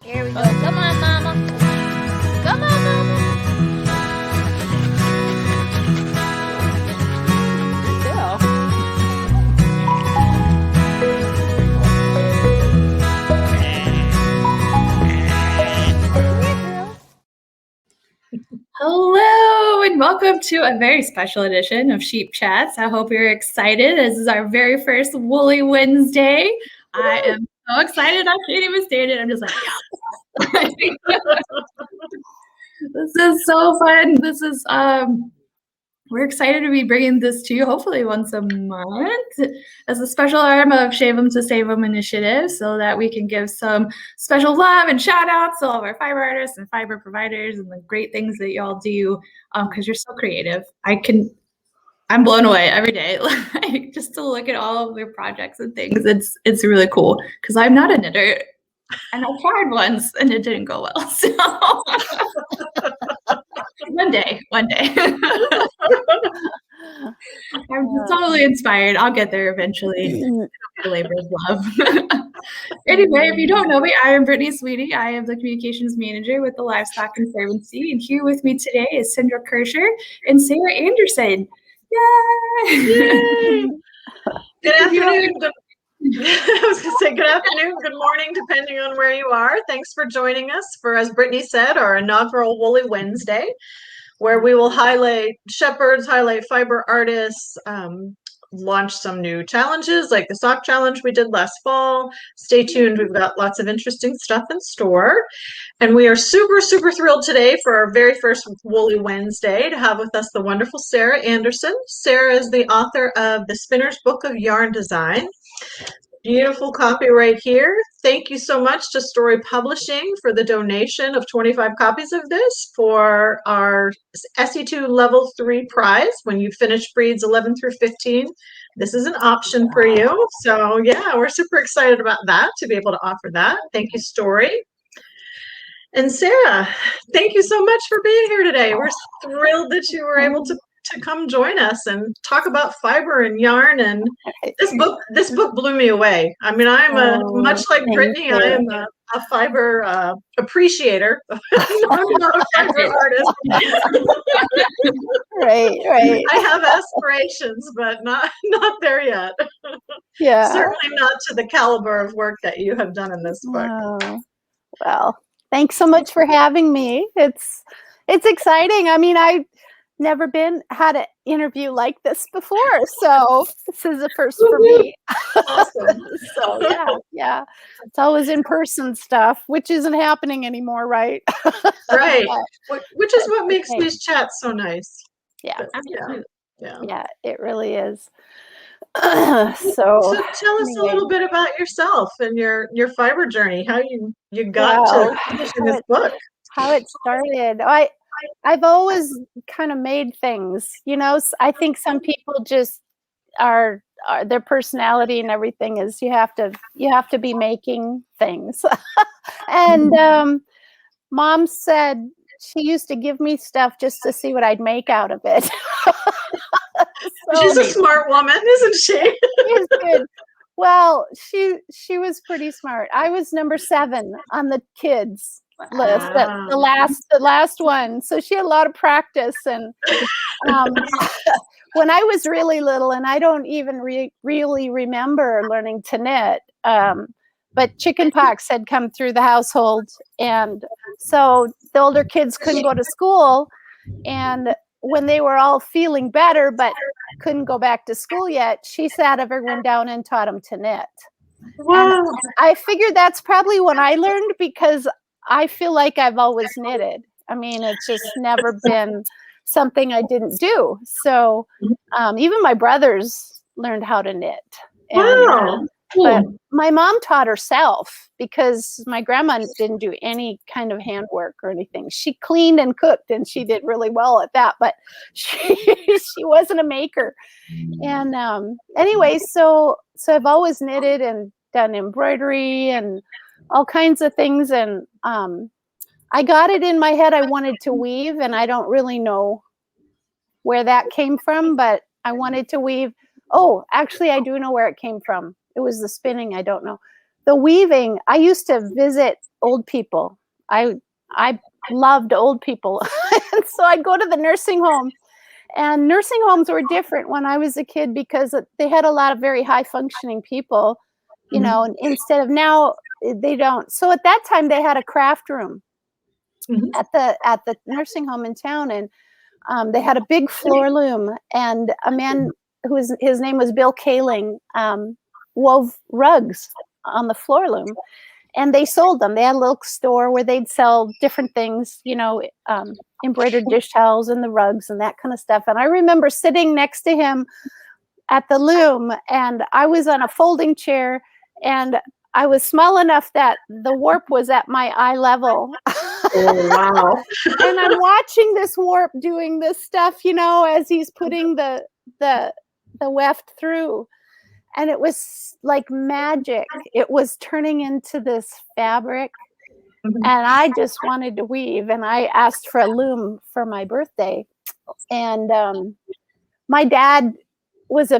Here we go. Come on, Mama. Come on, Mama. Hello and welcome to a very special edition of Sheep Chats. I hope you're excited. This is our very first Woolly Wednesday. I am so excited. I can't even stand it. I'm just like, this is so fun. This is we're excited to be bringing this to you hopefully once a month as a special arm of Shave 'em to Save 'em initiative, so that we can give some special love and shout outs to all of our fiber artists and fiber providers and the great things that y'all do, because you're so creative. I'm blown away every day. Like, just to look at all of your projects and things. It's really cool because I'm not a knitter and I tried once and it didn't go well. So one day. I'm just totally inspired. I'll get there eventually. Labor of love. Anyway, if you don't know me, I am Brittany Sweetie. I am the communications manager with the Livestock Conservancy, and here with me today is Sandra Kirscher and Sarah Anderson. Yay! Good afternoon. I was going to say good afternoon, good morning, depending on where you are. Thanks for joining us for, as Brittany said, our inaugural Woolly Wednesday, where we will highlight shepherds, highlight fiber artists, launch some new challenges like the sock challenge we did last fall. Stay tuned. We've got lots of interesting stuff in store. And we are super, super thrilled today for our very first Woolly Wednesday to have with us the wonderful Sarah Anderson. Sarah is the author of The Spinner's Book of Yarn Design. Beautiful copy right here. Thank you so much to Story Publishing for the donation of 25 copies of this for our SE2 Level 3 prize. When you finish breeds 11 through 15, this is an option for you. So yeah, we're super excited about that, to be able to offer that. Thank you, Story. And Sarah, thank you so much for being here today. We're thrilled that you were able to come join us and talk about fiber and yarn. And this book blew me away. I mean, I'm much like Brittany, I am a fiber appreciator. I'm not a fiber artist. Right. I have aspirations, but not there yet. Yeah. Certainly not to the caliber of work that you have done in this book. Oh, well, thanks so much for having me. It's exciting. I mean, I've never had an interview like this before, so this is a first for me. Awesome. So yeah. It's always in-person stuff, which isn't happening anymore, right? Right. Which is what makes these chats so nice. Yeah. Yeah, it really is. So tell us a little bit about yourself and your fiber journey, how you got to publishing this book. How it started. I've always kind of made things, you know. I think some people just are their personality and everything is you have to be making things. And Mom said she used to give me stuff just to see what I'd make out of it. She's a smart woman, isn't she? She's good. Well, she was pretty smart. I was number 7 on the kids list, the last one. So she had a lot of practice. And when I was really little, and I don't even really remember learning to knit, but chickenpox had come through the household, and so the older kids couldn't go to school. And when they were all feeling better but couldn't go back to school yet, she sat everyone down and taught them to knit. Wow. And I figured that's probably when I learned, because I feel like I've always knitted. I mean, it's just never been something I didn't do. So even my brothers learned how to knit. Wow. But my mom taught herself, because my grandma didn't do any kind of handwork or anything. She cleaned and cooked, and she did really well at that, but she wasn't a maker. And anyway, so I've always knitted and done embroidery and all kinds of things. And I got it in my head I wanted to weave, and I don't really know where that came from, but I wanted to weave. Oh, actually, I do know where it came from. It was the spinning. I don't know. the weaving, I used to visit old people. I loved old people. And so I'd go to the nursing home, and nursing homes were different when I was a kid because they had a lot of very high functioning people, you know, and instead of now they don't. So at that time they had a craft room at the nursing home in town, and they had a big floor loom, and a man his name was Bill Kaling, wove rugs on the floor loom, and they sold them. They had a little store where they'd sell different things, you know, embroidered dish towels and the rugs and that kind of stuff. And I remember sitting next to him at the loom, and I was on a folding chair, and I was small enough that the warp was at my eye level. Oh, wow. And I'm watching this warp doing this stuff, you know, as he's putting the weft through. And it was like magic. It was turning into this fabric. And I just wanted to weave. And I asked for a loom for my birthday. And my dad was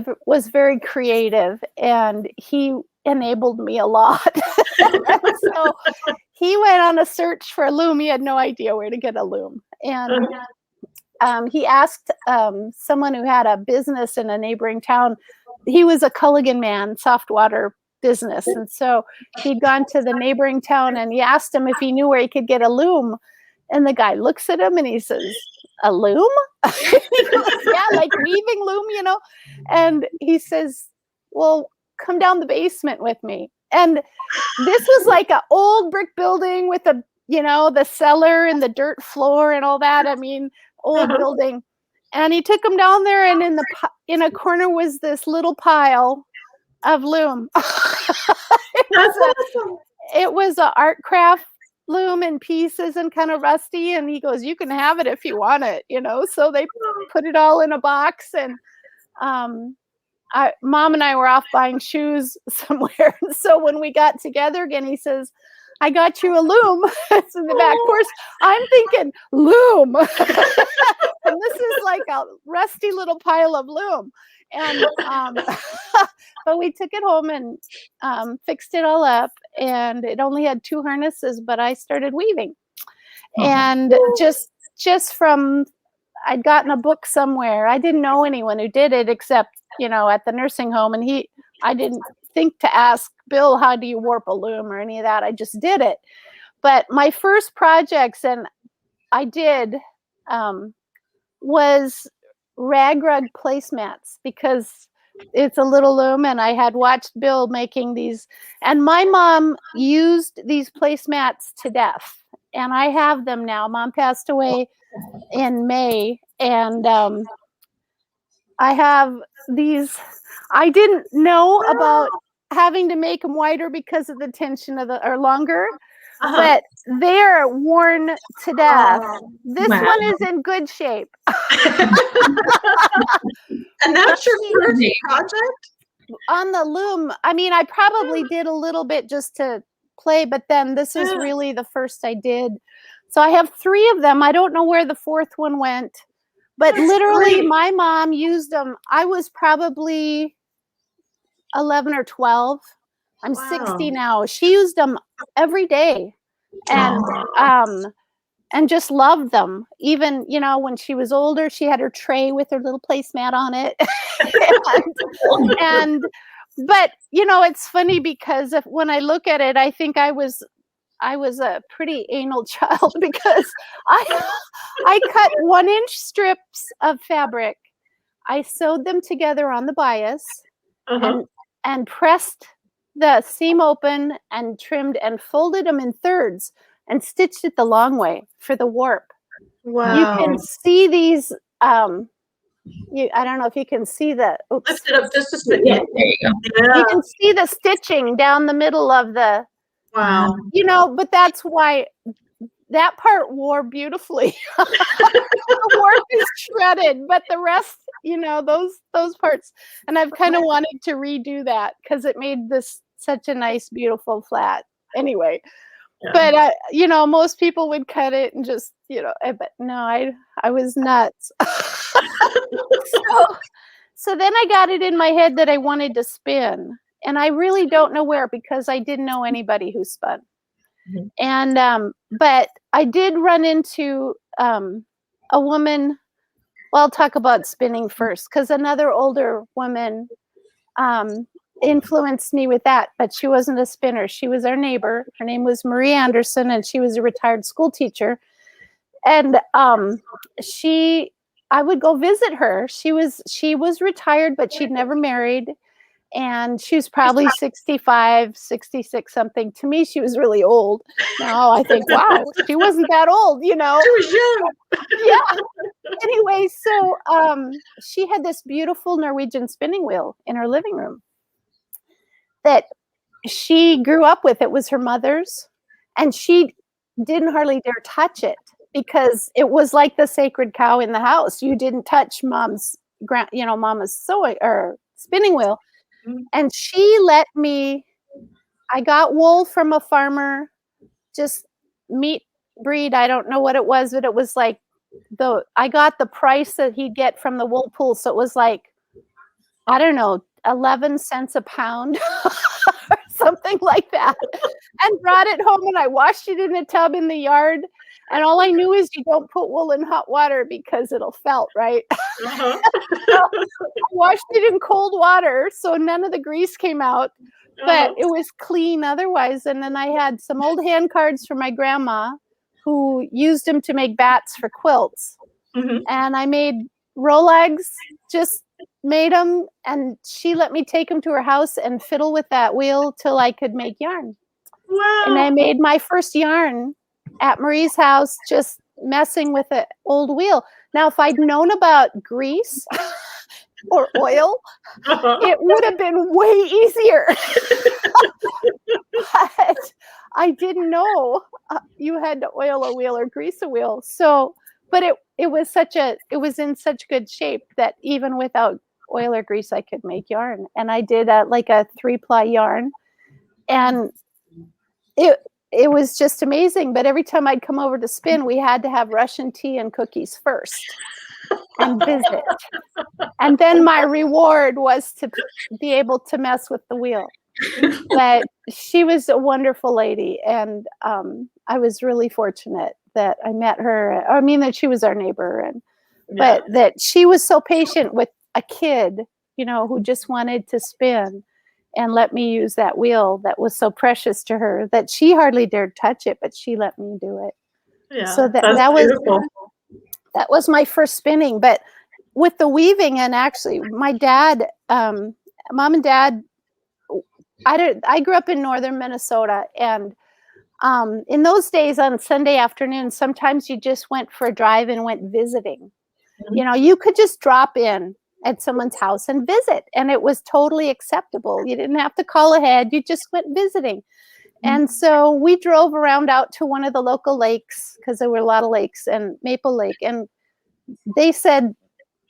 very creative, and he enabled me a lot. So he went on a search for a loom. He had no idea where to get a loom. And he asked someone who had a business in a neighboring town. He was a Culligan man, soft water business. And so he'd gone to the neighboring town, and he asked him if he knew where he could get a loom. And the guy looks at him and he says, "A loom?" He goes, "Yeah, like weaving loom, you know." And he says, "Well, come down the basement with me." And this was like an old brick building with a, you know, the cellar and the dirt floor and all that. I mean, old building. And he took him down there, and in a corner was this little pile of loom. It was a art craft loom in pieces and kind of rusty. And he goes, "You can have it if you want it," you know. So they put it all in a box, and Mom and I were off buying shoes somewhere. And so when we got together again, he says, "I got you a loom." It's in the back. Of course, I'm thinking loom. And this is like a rusty little pile of loom. And but we took it home and fixed it all up. And it only had 2 harnesses, but I started weaving. And just from, I'd gotten a book somewhere. I didn't know anyone who did it except, you know, at the nursing home. And I didn't think to ask Bill, "How do you warp a loom?" or any of that. I just did it. But my first projects, and I did, was rag rug placemats, because it's a little loom, and I had watched Bill making these. And my mom used these placemats to death. And I have them now. Mom passed away in May, and I have these. I didn't know about having to make them wider because of the tension of or longer, but they're worn to death. This one is in good shape. And that's your first project? On the loom, I mean, I probably did a little bit just to play, but then this is really the first I did. So I have 3 of them. I don't know where the 4th one went, but that's literally great. My mom used them. I was probably 11 or 12. I'm 60 now. She used them every day, and just loved them. Even, you know, when she was older, she had her tray with her little placemat on it. But you know, it's funny because when I look at it, I think I was a pretty anal child, because I cut 1-inch strips of fabric. I sewed them together on the bias, and pressed the seam open and trimmed and folded them in thirds and stitched it the long way for the warp. Wow. You can see these, I don't know if you can see the, lift it up just a bit. Yeah, there you go. Yeah. You can see the stitching down the middle of the, wow. You know, but that's why that part wore beautifully. The warp is shredded, but the rest, you know, those parts. And I've kind of wanted to redo that because it made this such a nice, beautiful flat. Anyway, but you know, most people would cut it and just, you know, but no, I was nuts. So then I got it in my head that I wanted to spin. And I really don't know where, because I didn't know anybody who spun. Mhm. And but I did run into a woman. Well, I'll talk about spinning first, because another older woman influenced me with that, but she wasn't a spinner. She was our neighbor. Her name was Marie Anderson, and she was a retired school teacher. And I would go visit her. She was retired, but she'd never married. And she was probably 65, 66 something. To me, she was really old. Now I think, wow, she wasn't that old, you know? She was young. Yeah. Anyway, so she had this beautiful Norwegian spinning wheel in her living room that she grew up with. It was her mother's, and she didn't hardly dare touch it because it was like the sacred cow in the house. You didn't touch mama's sewing or spinning wheel. And she let me, I got wool from a farmer, just meat breed. I don't know what it was, but it was like I got the price that he'd get from the wool pool. So it was like, I don't know, 11 cents a pound or something like that, and brought it home, and I washed it in a tub in the yard. And all I knew is you don't put wool in hot water because it'll felt, right? Uh-huh. So I washed it in cold water, so none of the grease came out, but it was clean otherwise. And then I had some old hand cards from my grandma, who used them to make bats for quilts. Mhm. And I made Rolegs, just made them, and she let me take them to her house and fiddle with that wheel till I could make yarn. Wow. And I made my first yarn at Marie's house, just messing with an old wheel. Now, if I'd known about grease or oil, Uh-huh. it would have been way easier. But I didn't know you had to oil a wheel or grease a wheel. So, but it was in such good shape that even without oil or grease, I could make yarn. And I did like a 3-ply yarn, and it was just amazing. But every time I'd come over to spin, we had to have Russian tea and cookies first and visit. And then my reward was to be able to mess with the wheel. But she was a wonderful lady, and I was really fortunate that I met her. I mean, that she was our neighbor, and but that she was so patient with a kid, who just wanted to spin, and let me use that wheel that was so precious to her that she hardly dared touch it, but she let me do it. Yeah, So that's that beautiful. was my first spinning. But with the weaving, and actually my dad, mom and dad, I grew up in northern Minnesota, and in those days on Sunday afternoons, sometimes you just went for a drive and went visiting. Mhm. You could just drop in at someone's house and visit, and it was totally acceptable. You didn't have to call ahead. You just went visiting. And so we drove around out to one of the local lakes, because there were a lot of lakes, and Maple Lake. And they said,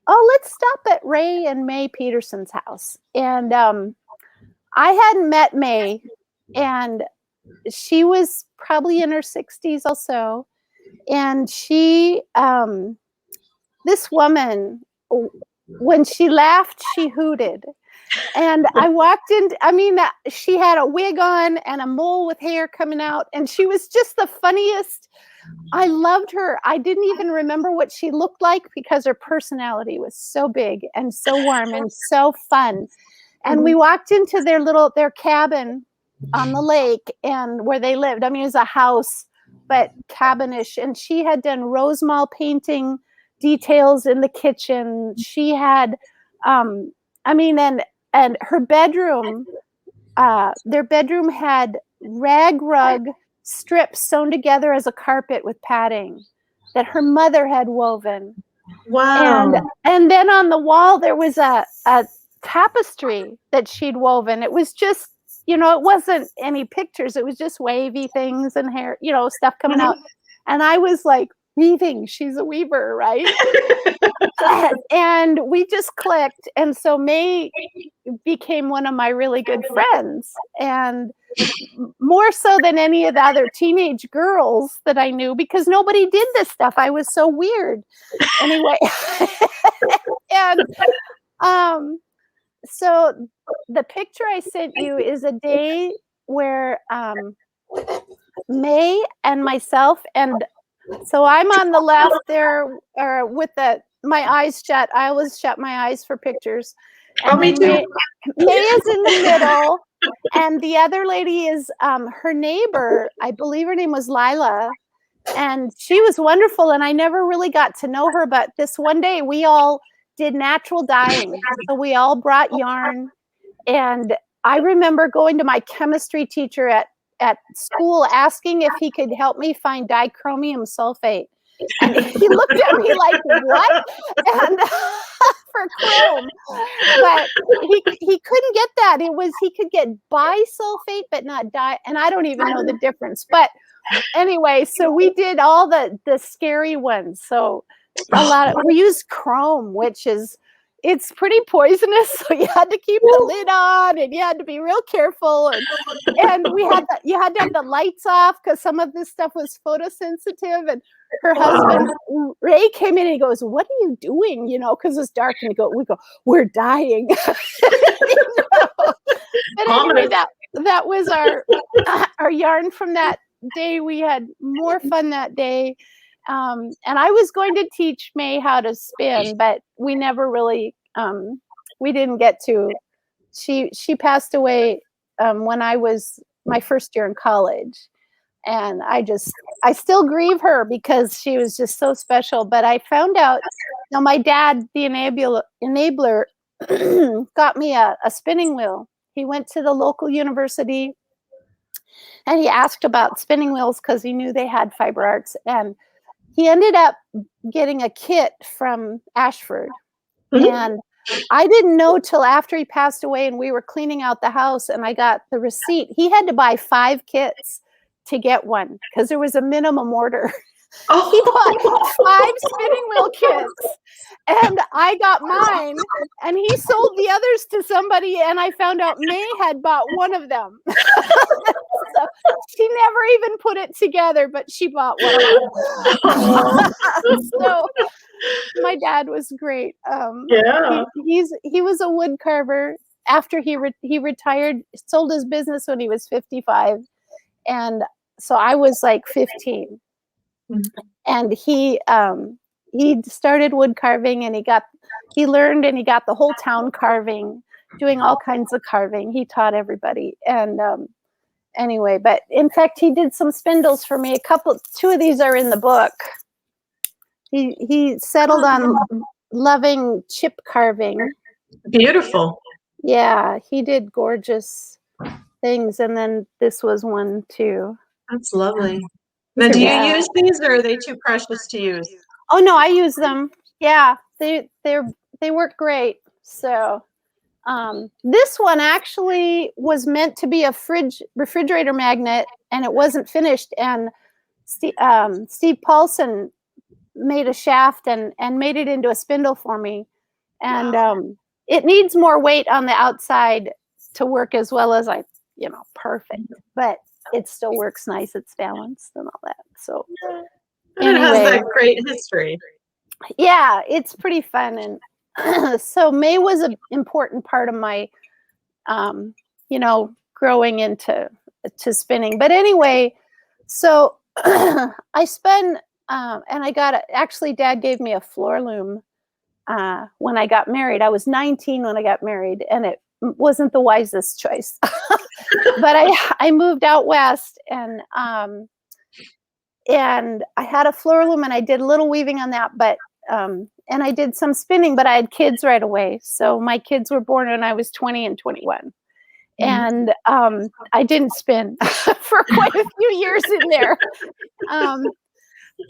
oh, let's stop at Ray and May Peterson's house. And I hadn't met May, and she was probably in her 60s also. And she, this woman, when she laughed, she hooted. And I walked in, she had a wig on and a mole with hair coming out, and she was just the funniest. I loved her. I didn't even remember what she looked like because her personality was so big and so warm and so fun. And we walked into their cabin on the lake, and where they lived. It was a house, but cabinish. And she had done rosemall painting details in the kitchen. She had, and her bedroom, their bedroom had rag rug strips sewn together as a carpet with padding that her mother had woven. Wow. And then on the wall, there was a tapestry that she'd woven. It was just, it wasn't any pictures. It was just wavy things and hair, stuff coming out. And I was like, weaving. She's a weaver, right? And we just clicked. And so May became one of my really good friends, and more so than any of the other teenage girls that I knew, because nobody did this stuff. I was so weird. Anyway. And so the picture I sent you is a day where May and myself, and so I'm on the left there, or with my eyes shut. I always shut my eyes for pictures. And me too. May is in the middle, and the other lady is her neighbor. I believe her name was Lila, and she was wonderful. And I never really got to know her, but this one day we all did natural dyeing. So we all brought yarn, and I remember going to my chemistry teacher at school asking if he could help me find dichromium sulfate. And he looked at me like, what? And for chrome. But he couldn't get that. He could get bisulfate, but not di. And I don't even know the difference. But anyway, so we did all the scary ones. So we used chrome, which it's pretty poisonous, so you had to keep the lid on, and you had to be real careful, and you had to have the lights off because some of this stuff was photosensitive. And her husband Ray came in and he goes, "What are you doing?" Because it's dark, and we go, "We're dying." But anyway, that was our yarn from that day. We had more fun that day. And I was going to teach May how to spin, but we never really, we didn't get to. She passed away when I was my first year in college. And I still grieve her because she was just so special. But I found out, my dad, the enabler, got me a spinning wheel. He went to the local university and he asked about spinning wheels because he knew they had fiber arts. And he ended up getting a kit from Ashford. And I didn't know till after he passed away and we were cleaning out the house and I got the receipt. He had to buy 5 kits to get one because there was a minimum order. Oh. He bought 5 spinning wheel kits and I got mine and he sold the others to somebody and I found out May had bought one of them. So she never even put it together, but she bought one of them. So my dad was great. Yeah. He was a wood carver. After he retired, sold his business when he was 55. And so I was like 15. And he started wood carving and he learned and he got the whole town carving, doing all kinds of carving. He taught everybody. And anyway, but in fact, he did some spindles for me. 2 of these are in the book. He settled on loving chip carving. Beautiful. Yeah, he did gorgeous things. And then this was one too. That's lovely. Now, do you use these or are they too precious to use? Oh no, I use them. Yeah, they work great. So this one actually was meant to be a refrigerator magnet and it wasn't finished. And Steve Paulson made a shaft and made it into a spindle for me. And it needs more weight on the outside to work as well as perfect, but it still works nice. It's balanced and all that. So and it has that great history. Yeah, it's pretty fun. And so May was an important part of my, growing into spinning. But anyway, so I spun, and I actually Dad gave me a floor loom when I got married. I was 19 when I got married, and it wasn't the wisest choice. But I moved out west, and I had a floor loom, and I did a little weaving on that, but and I did some spinning, but I had kids right away. So my kids were born when I was 20 and 21. And I didn't spin for quite a few years in there.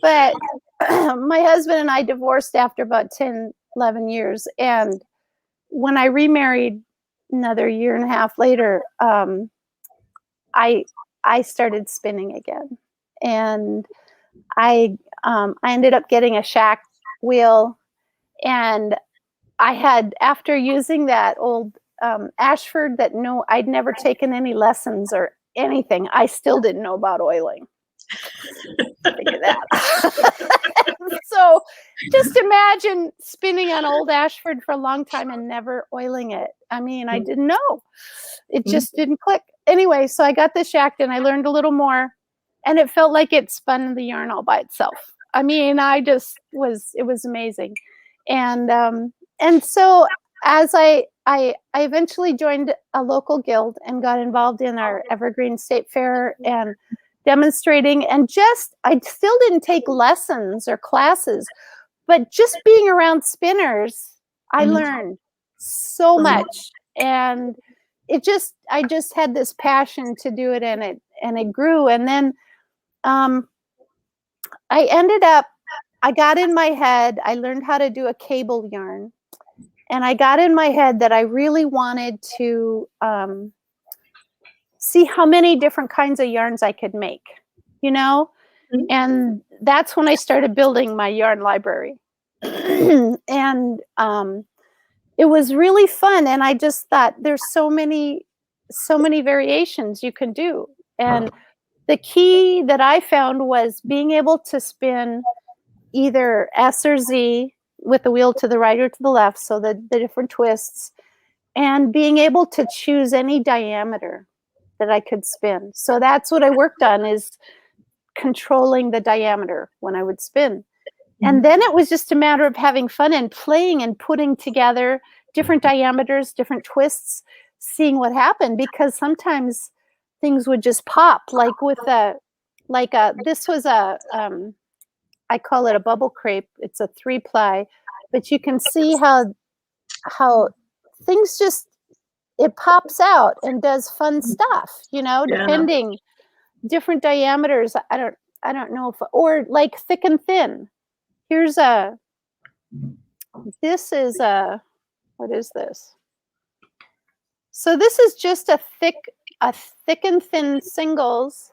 But my husband and I divorced after about 10, 11 years. And when I remarried another year and a half later, I started spinning again. And I ended up getting a shack wheel. And I had, after using that old Ashford I'd never taken any lessons or anything. I still didn't know about oiling. Figure that. So just imagine spinning on old Ashford for a long time and never oiling it. I mean, I didn't know. It just didn't click. Anyway, so I got this shacked and I learned a little more, and it felt like it spun the yarn all by itself. I mean, it was amazing. And so as I eventually joined a local guild and got involved in our Evergreen State Fair and demonstrating, and I still didn't take lessons or classes, but just being around spinners, I learned so much. And I just had this passion to do it, and it grew. And then I got in my head, I learned how to do a cable yarn. And I got in my head that I really wanted to see how many different kinds of yarns I could make, you know? And that's when I started building my yarn library. And it was really fun. And I just thought there's so many variations you can do. And the key that I found was being able to spin either S or Z with the wheel to the right or to the left, so the different twists, and being able to choose any diameter that I could spin. So that's what I worked on, is controlling the diameter when I would spin. And then it was just a matter of having fun and playing and putting together different diameters, different twists, seeing what happened, because sometimes things would just pop, like with this was I call it a bubble crepe. It's a 3-ply, but you can see how things just, it pops out and does fun stuff, you know, depending different diameters. I don't know if, or like thick and thin. What is this? So this is just a thick and thin singles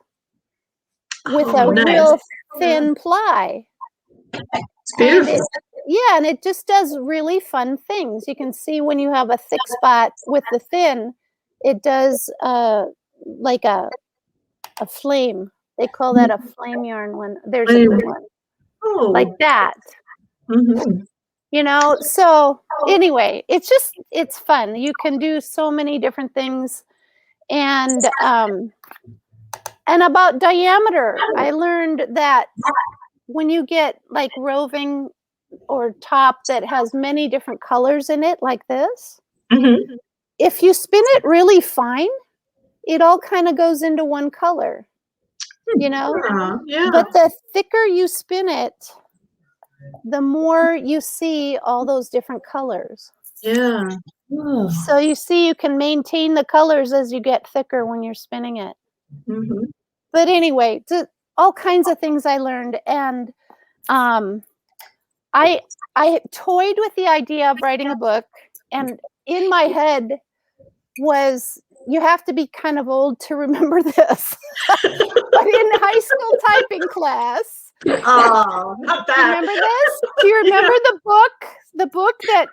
with a real thin ply. It's beautiful. And it just does really fun things. You can see when you have a thick spot with the thin, it does like a flame. They call that a flame yarn when there's a good one. Like that. You know, so anyway, it's fun. You can do so many different things. And about diameter, I learned that when you get like roving or top that has many different colors in it, like this, if you spin it really fine, it all kind of goes into one color, you know? But the thicker you spin it, the more you see all those different colors. So you see, you can maintain the colors as you get thicker when you're spinning it. But anyway, all kinds of things I learned. And I toyed with the idea of writing a book, and in my head was, you have to be kind of old to remember this. But in high school typing class, not that. Remember this? Do you remember the book that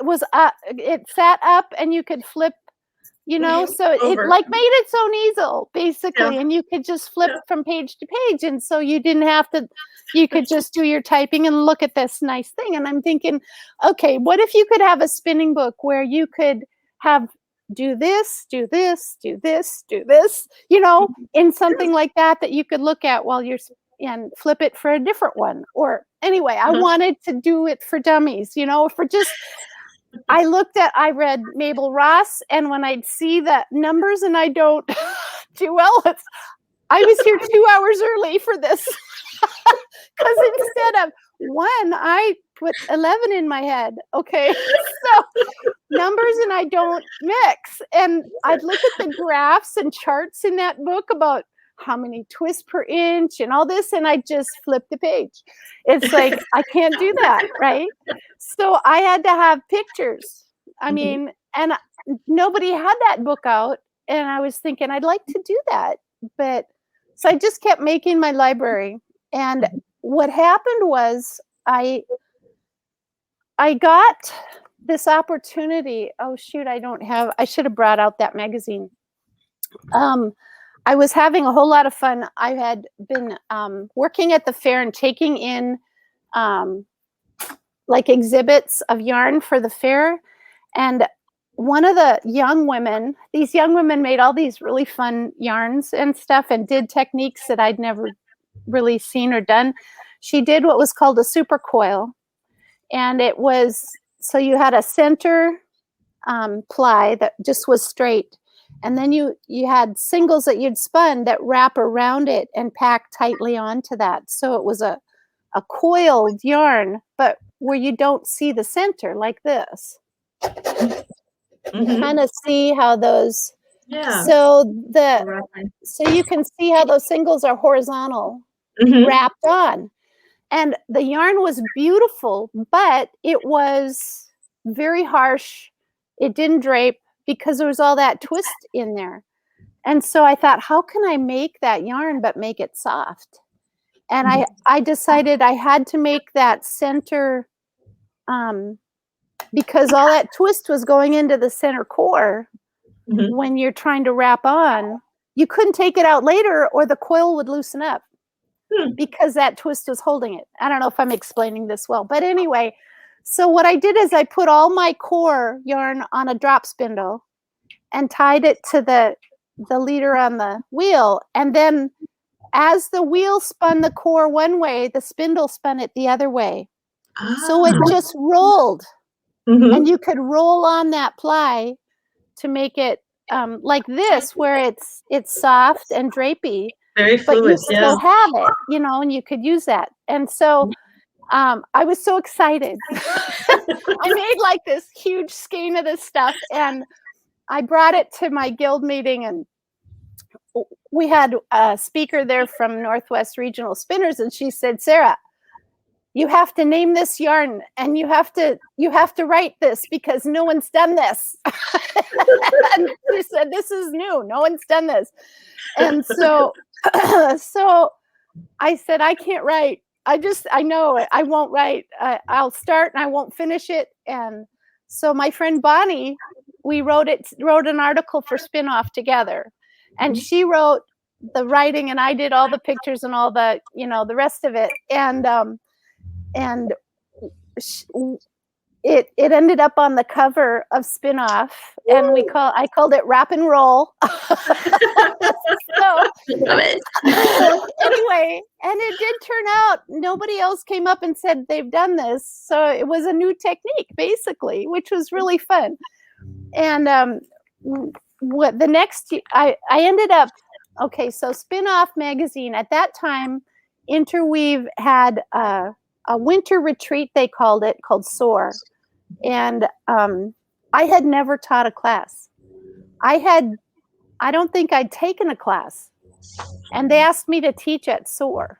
was it sat up and you could flip, you know, so it like made its own easel basically, and you could just flip from page to page, and so you didn't have to, you could just do your typing and look at this nice thing. And I'm thinking, okay, what if you could have a spinning book where you could have do this, do this, do this, do this, you know, in something like that you could look at while you're and flip it for a different one. Or anyway, I wanted to do it for dummies, you know, for just, I read Mabel Ross, and when I'd see the numbers and I don't do well, I was here 2 hours early for this. Because instead of 1, I put 11 in my head. Okay. So numbers and I don't mix. And I'd look at the graphs and charts in that book about how many twists per inch and all this, and I just flip the page. It's like, I can't do that, right? So I had to have pictures. I mean, and nobody had that book out, and I was thinking, I'd like to do that. But so I just kept making my library. And what happened was I got this opportunity. Oh shoot, I should have brought out that magazine. I was having a whole lot of fun. I had been working at the fair and taking in like exhibits of yarn for the fair. And one of the young women, these young women made all these really fun yarns and stuff and did techniques that I'd never really seen or done. She did what was called a super coil. And it was, so you had a center ply that just was straight. And then you had singles that you'd spun that wrap around it and pack tightly onto that. So it was a coiled yarn, but where you don't see the center like this. Mhm. Kind of see how those, Yeah. so you can see how those singles are horizontal, Mhm. wrapped on. And the yarn was beautiful, but it was very harsh. It didn't drape because there was all that twist in there. And so I thought, how can I make that yarn but make it soft? And I decided I had to make that center, because all that twist was going into the center core. Mhm. When you're trying to wrap on, you couldn't take it out later or the coil would loosen up because that twist was holding it. I don't know if I'm explaining this well, but anyway, so what I did is I put all my core yarn on a drop spindle and tied it to the leader on the wheel. And then as the wheel spun the core one way, the spindle spun it the other way. So it just rolled. Mhm. And you could roll on that ply to make it like this, where it's soft and drapey, Very but you fluid. still have it, you know, and you could use that. And so I was so excited. I made like this huge skein of this stuff, and I brought it to my guild meeting, and we had a speaker there from Northwest Regional Spinners, and she said, Sarah, you have to name this yarn, and you have to write this because no one's done this. And she said, this is new. No one's done this. And so, so I said, I can't write. I know it. I won't write. I'll start and I won't finish it. And so my friend Bonnie, we wrote an article for Spin-Off together. And she wrote the writing and I did all the pictures and all the, you know, the rest of it. And it ended up on the cover of Spin-Off, and I called it Wrap and Roll. So anyway, and it did turn out nobody else came up and said they've done this. So it was a new technique basically, which was really fun. And what the next I ended up, okay, so Spin-Off magazine at that time, Interweave had a winter retreat, they called it, called SOAR. And I had never taught a class. I don't think I'd taken a class. And they asked me to teach at SOAR.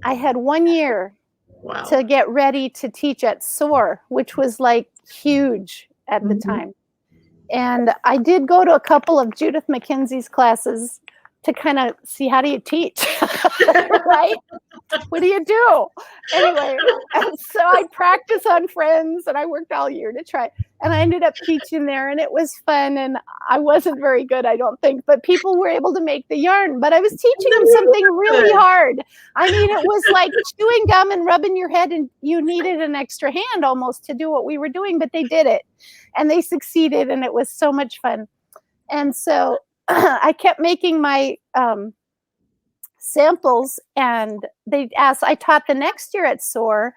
I had 1 year to get ready to teach at SOAR, which was like huge at the time. And I did go to a couple of Judith McKenzie's classes to kind of see, how do you teach, right? What do you do? Anyway, and so I practiced on friends and I worked all year to try. And I ended up teaching there and it was fun. And I wasn't very good, I don't think, but people were able to make the yarn. But I was teaching them something really hard. I mean, it was like chewing gum and rubbing your head, and you needed an extra hand almost to do what we were doing, but they did it and they succeeded and it was so much fun. And so I kept making my samples, and they asked, I taught the next year at SOAR,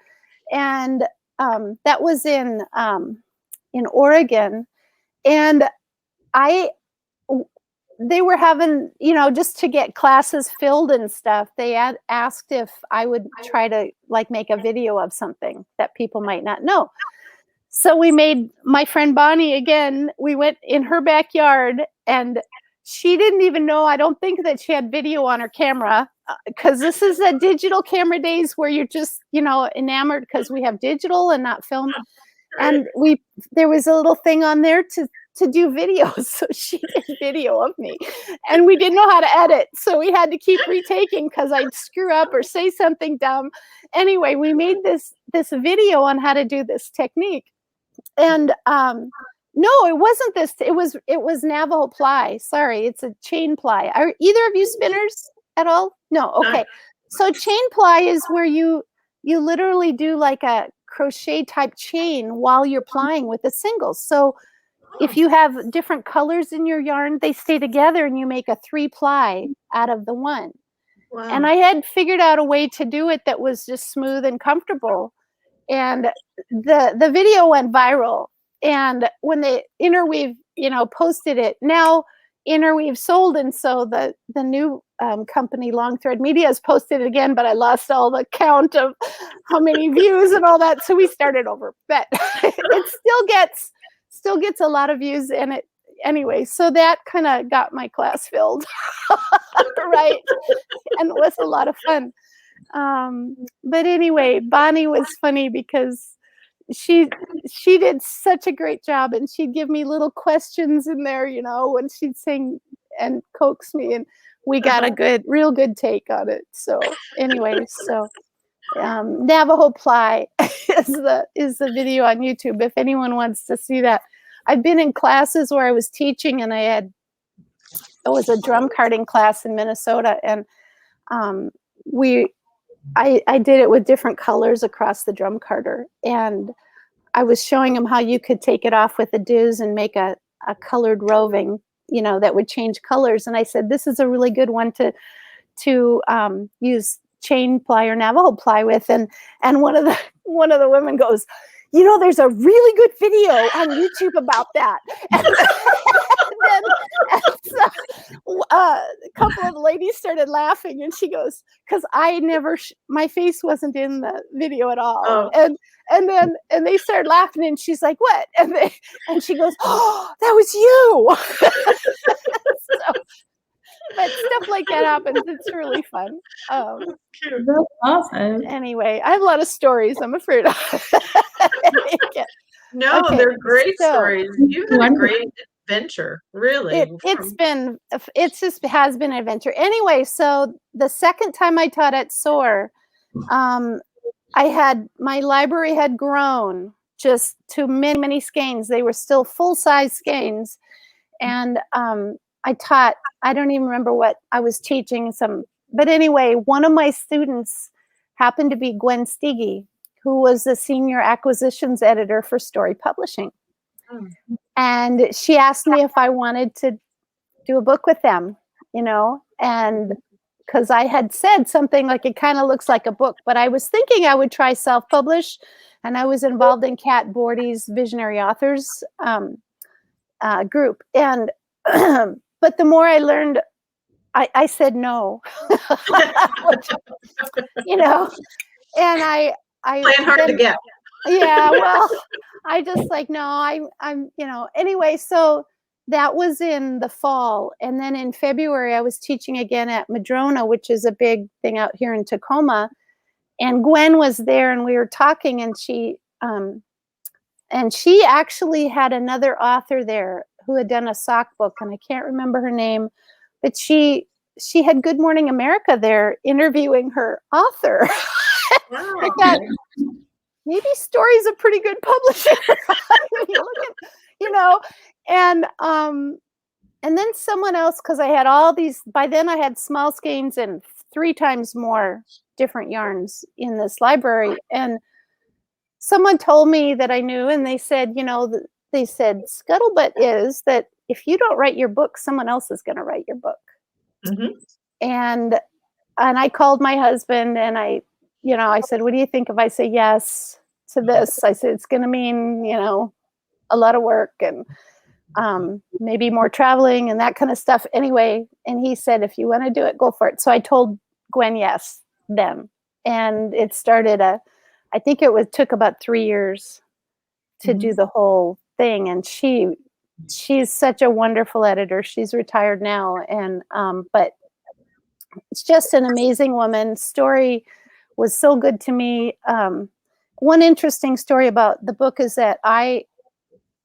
and that was in Oregon, and they were having, you know, just to get classes filled and stuff, they asked if I would try to like make a video of something that people might not know. So we made, my friend Bonnie, again, we went in her backyard, and she didn't even know, I don't think, that she had video on her camera, because this is the digital camera days where you're just, you know, enamored because we have digital and not film. And there was a little thing on there to do videos. So she did video of me, and we didn't know how to edit. So we had to keep retaking because I'd screw up or say something dumb. Anyway, we made this video on how to do this technique. And no, it wasn't this. It was Navajo ply. Sorry, it's a chain ply. Are either of you spinners at all? No. Okay. So chain ply is where you you literally do like a crochet type chain while you're plying with the singles. So if you have different colors in your yarn, they stay together and you make a 3-ply out of the one. Wow. And I had figured out a way to do it that was just smooth and comfortable. And the video went viral. And when the Interweave, posted it, now Interweave sold, and so the new company, Long Thread Media, has posted it again, but I lost all the count of how many views and all that, so we started over. But it still gets a lot of views in it anyway. So that kind of got my class filled, right? And it was a lot of fun. But anyway, Bonnie was funny because she did such a great job, and she'd give me little questions in there, when she'd sing and coax me, and we got a real good take on it. So anyway, Navajo Ply is the video on YouTube if anyone wants to see that. I've been in classes where I was teaching, and it was a drum carding class in Minnesota, and I did it with different colors across the drum carder, and I was showing them how you could take it off with the dews and make a colored roving, that would change colors. And I said, this is a really good one to use chain ply or Navajo ply with. And one of the women goes, there's a really good video on YouTube about that. A couple of ladies started laughing, and she goes, because my face wasn't in the video at all. Oh. And they started laughing, and she's like, what? And she goes, oh, that was you. But stuff like that happens. It's really fun. That's awesome. Anyway, I have a lot of stories, I'm afraid. No, Okay, they're great stories. You've had a great adventure, really. It has been an adventure. Anyway, so the second time I taught at SOAR, my library had grown just to many, many skeins. They were still full-size skeins. And I don't even remember what I was teaching but anyway, one of my students happened to be Gwen Steege, who was the senior acquisitions editor for Story Publishing. And she asked me if I wanted to do a book with them, and because I had said something like, it kind of looks like a book, but I was thinking I would try self-publish, and I was involved in Kat Bordy's Visionary Authors group. And but the more I learned, I said no. And I playing hard to get. Yeah, well, I just I'm anyway, so that was in the fall. And then in February, I was teaching again at Madrona, which is a big thing out here in Tacoma. And Gwen was there, and we were talking, and she actually had another author there who had done a sock book, and I can't remember her name, but she had Good Morning America there interviewing her author. Wow. I thought, maybe Story's a pretty good publisher. And then someone else, because I had all these, by then I had small skeins and 3 times more different yarns in this library. And someone told me that I knew, and they said, scuttlebutt is that if you don't write your book, someone else is going to write your book. Mm-hmm. And I called my husband, and I said, what do you think if I say yes to this? I said, it's going to mean, a lot of work and maybe more traveling and that kind of stuff. Anyway, and he said, if you want to do it, go for it. So I told Gwen yes then. And it started I think it took about 3 years to do the whole thing. And she's such a wonderful editor. She's retired now. And, but it's just an amazing woman. Story was so good to me. One interesting story about the book is that I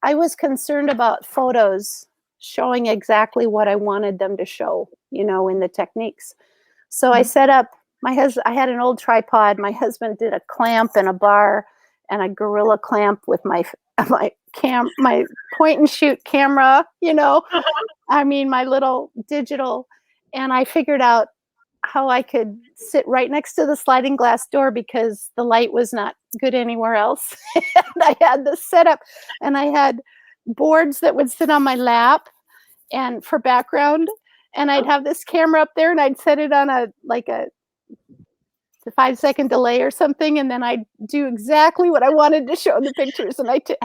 was concerned about photos showing exactly what I wanted them to show, in the techniques. So I set up, I had an old tripod. My husband did a clamp and a bar and a gorilla clamp with my point and shoot camera, my little digital. And I figured out how I could sit right next to the sliding glass door because the light was not good anywhere else. And I had this setup, and I had boards that would sit on my lap and for background. And I'd have this camera up there, and I'd set it on a 5-second delay or something, and then I'd do exactly what I wanted to show in the pictures. And I took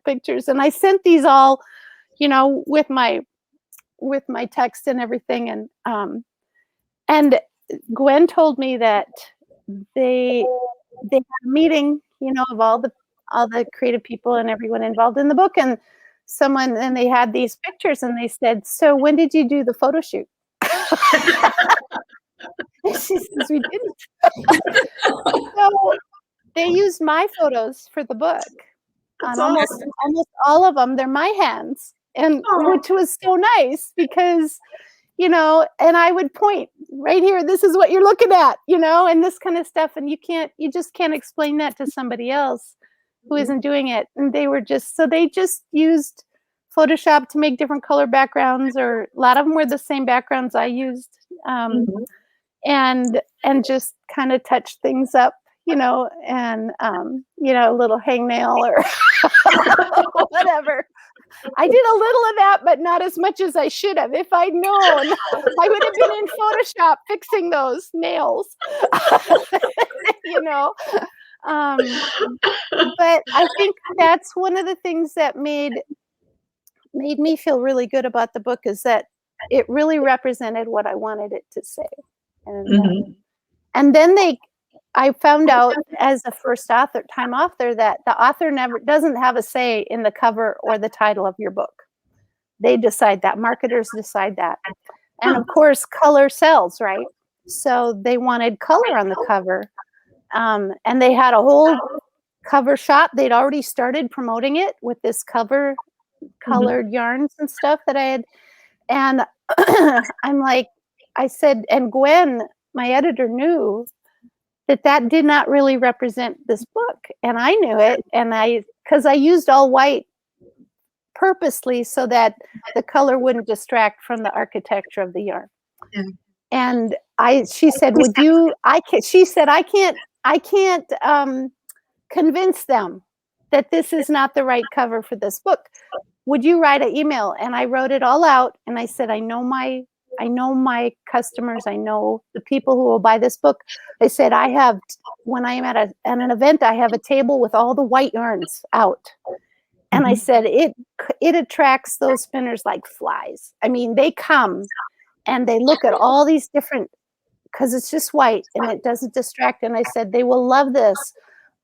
pictures, and I sent these all, with my text and everything. And Gwen told me that they had a meeting, of all the creative people and everyone involved in the book, and they had these pictures, and they said, "So when did you do the photo shoot?" She says, "We didn't." So they used my photos for the book. That's On almost all of them, they're my hands, and which was so nice because, and I would point right here. This is what you're looking at, and this kind of stuff. And you just can't explain that to somebody else who isn't doing it. And they just used Photoshop to make different color backgrounds, or a lot of them were the same backgrounds I used. And just kind of touch things up, and a little hangnail or whatever. I did a little of that, but not as much as I should have. If I'd known, I would have been in Photoshop fixing those nails. But I think that's one of the things that made me feel really good about the book, is that it really represented what I wanted it to say. And then I found out as a first time author that the author doesn't have a say in the cover or the title of your book. They decide that. Marketers decide that. And of course, color sells, right? So they wanted color on the cover. And they had a whole cover shot. They'd already started promoting it with this colored yarns and stuff that I had. And I said, and Gwen, my editor, knew that did not really represent this book. And I knew it. And because I used all white purposely so that the color wouldn't distract from the architecture of the yarn. Yeah. And she said, she said, I can't convince them that this is not the right cover for this book. Would you write an email? And I wrote it all out. And I said, I know my customers. I know the people who will buy this book. I said, when I am at an event, I have a table with all the white yarns out. And I said, it attracts those spinners like flies. I mean, they come and they look at all these different, because it's just white and it doesn't distract. And I said, they will love this,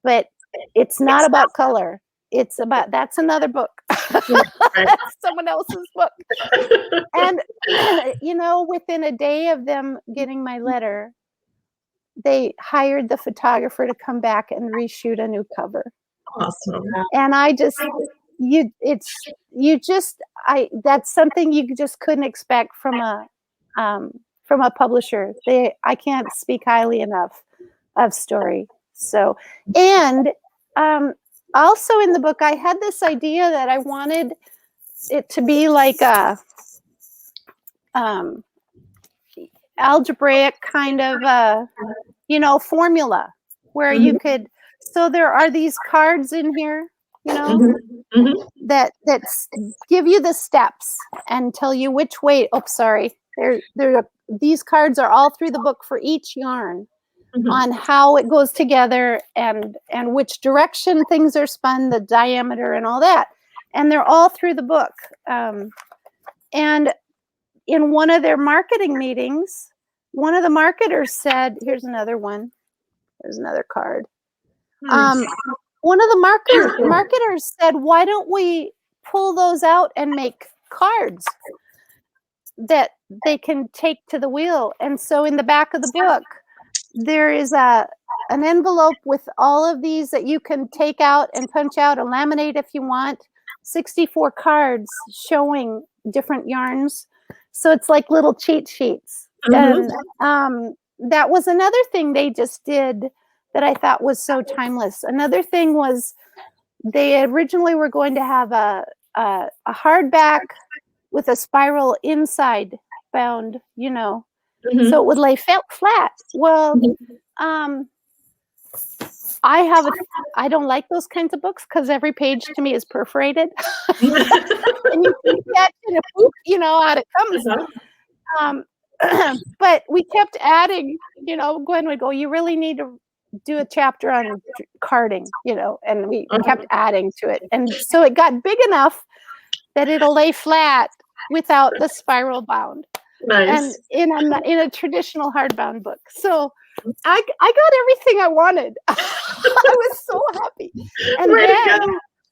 but it's not about color. That's another book. That's someone else's book. And, within a day of them getting my letter, they hired the photographer to come back and reshoot a new cover. Awesome. And that's something you just couldn't expect from a publisher. I can't speak highly enough of Story. So, and also in the book, I had this idea that I wanted it to be like a algebraic kind of formula where you could. So there are these cards in here, that give you the steps and tell you which way. Oh, sorry. These cards are all through the book for each yarn. On how it goes together and which direction things are spun, the diameter and all that. And they're all through the book. And in one of their marketing meetings, one of the marketers said, here's another one. There's another card. Nice. One of the marketers said, why don't we pull those out and make cards that they can take to the wheel? And so in the back of the book, there is an envelope with all of these that you can take out and punch out and laminate if you want. 64 cards showing different yarns. So it's like little cheat sheets. And that was another thing they just did that I thought was so timeless. Another thing was they originally were going to have a hardback with a spiral inside bound, Mhm. so it would lay flat. Well, I don't like those kinds of books because every page to me is perforated. And you can catch it, you know, out it comes. Um, but we kept adding, you know, Gwen would go, you really need to do a chapter on carding, you know, and we kept adding to it. And so it got big enough that it'll lay flat without the spiral bound. Nice. And in a traditional hardbound book. So I got everything I wanted. I was so happy.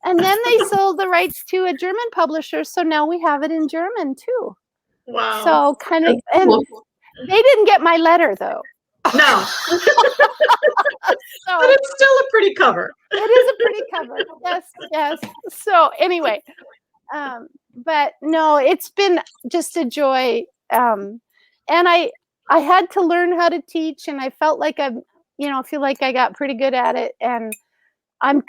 And then they sold the rights to a German publisher, so now we have it in German too. Wow. So kind of, and they didn't get my letter though. No. So But it's still a pretty cover. it is a pretty cover. Yes, yes. So anyway, but no, it's been just a joy. And I had to learn how to teach, and I felt like feel like I got pretty good at it. And I'm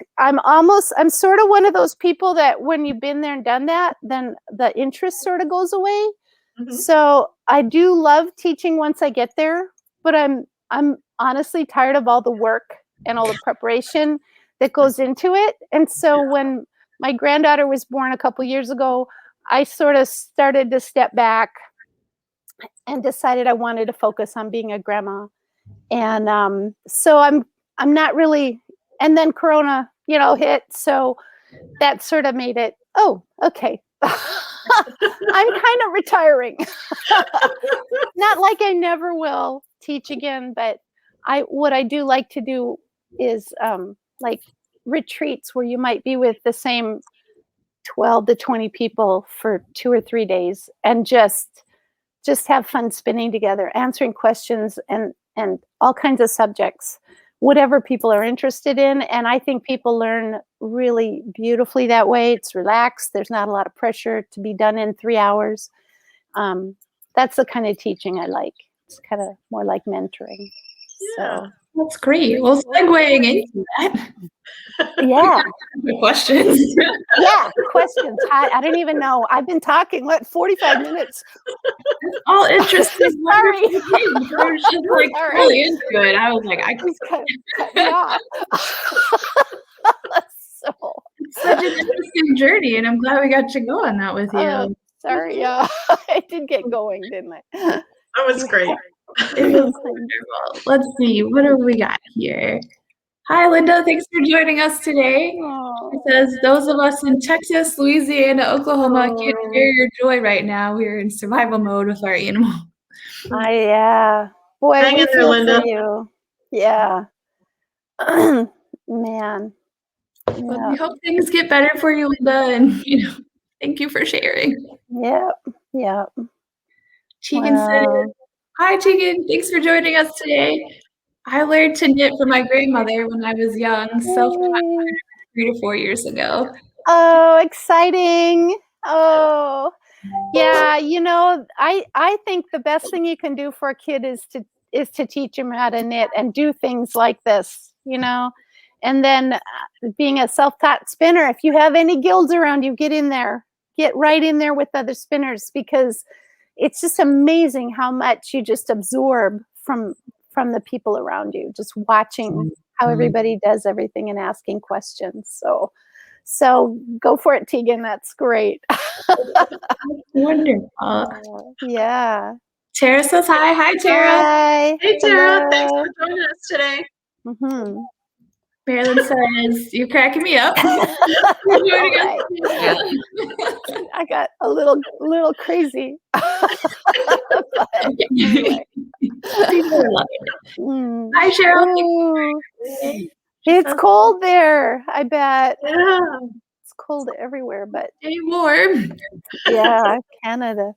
sort of one of those people that when you've been there and done that, then the interest sort of goes away. Mhm. So I do love teaching once I get there, but I'm honestly tired of all the work and all the preparation that goes into it. And so when my granddaughter was born a couple years ago, I sort of started to step back and decided I wanted to focus on being a grandma. And so I'm not really, and then Corona, you know, hit. So that sort of made it, oh, okay. I'm kind of retiring. Not like I never will teach again, but what I do like to do is like retreats where you might be with the same 12 to 20 people for 2 or 3 days and just have fun spinning together, answering questions and all kinds of subjects, whatever people are interested in. And I think people learn really beautifully that way. It's relaxed. There's not a lot of pressure to be done in 3 hours. That's the kind of teaching I like. It's kind of more like mentoring. So That's great. Well, segueing into that. yeah. The questions. Yeah, questions. I don't even know. I've been talking, 45 minutes? All interesting. Sorry. I was just like Sorry. really into it. I was like, I can Cut me off. So, It's such an interesting journey, and I'm glad we got to go on that with you. sorry. Yeah, I did get going, didn't I? That was great. It was wonderful. Let's see, what do we got here? Hi, Linda. Thanks for joining us today. It says, those of us in Texas, Louisiana, Oklahoma can't share your joy right now. We're in survival mode with our animal. Yeah. Boy, Hang we in there, feel Linda. for you. Yeah. Man. But we hope things get better for you, Linda, and thank you for sharing. Yep. Tegan said, hi, Tegan. Thanks for joining us today. I learned to knit from my grandmother when I was young, self-taught 3 to 4 years ago. Oh, exciting. Oh, yeah. I think the best thing you can do for a kid is to teach them how to knit and do things like this, and then being a self-taught spinner, if you have any guilds around you, get right in there with other spinners, because it's just amazing how much you just absorb from the people around you, just watching how everybody does everything and asking questions. So go for it, Tegan. That's great. Wonderful. Yeah. Tara says hi. Hi, Tara. Hi. Hey, Tara. Hello. Thanks for joining us today. Mm-hmm. Marilyn says, you're cracking me up. Right. I got a little crazy. But anyway. Hi, Cheryl. It's cold there, I bet. Yeah. It's cold everywhere, but Stay warm. yeah, Canada.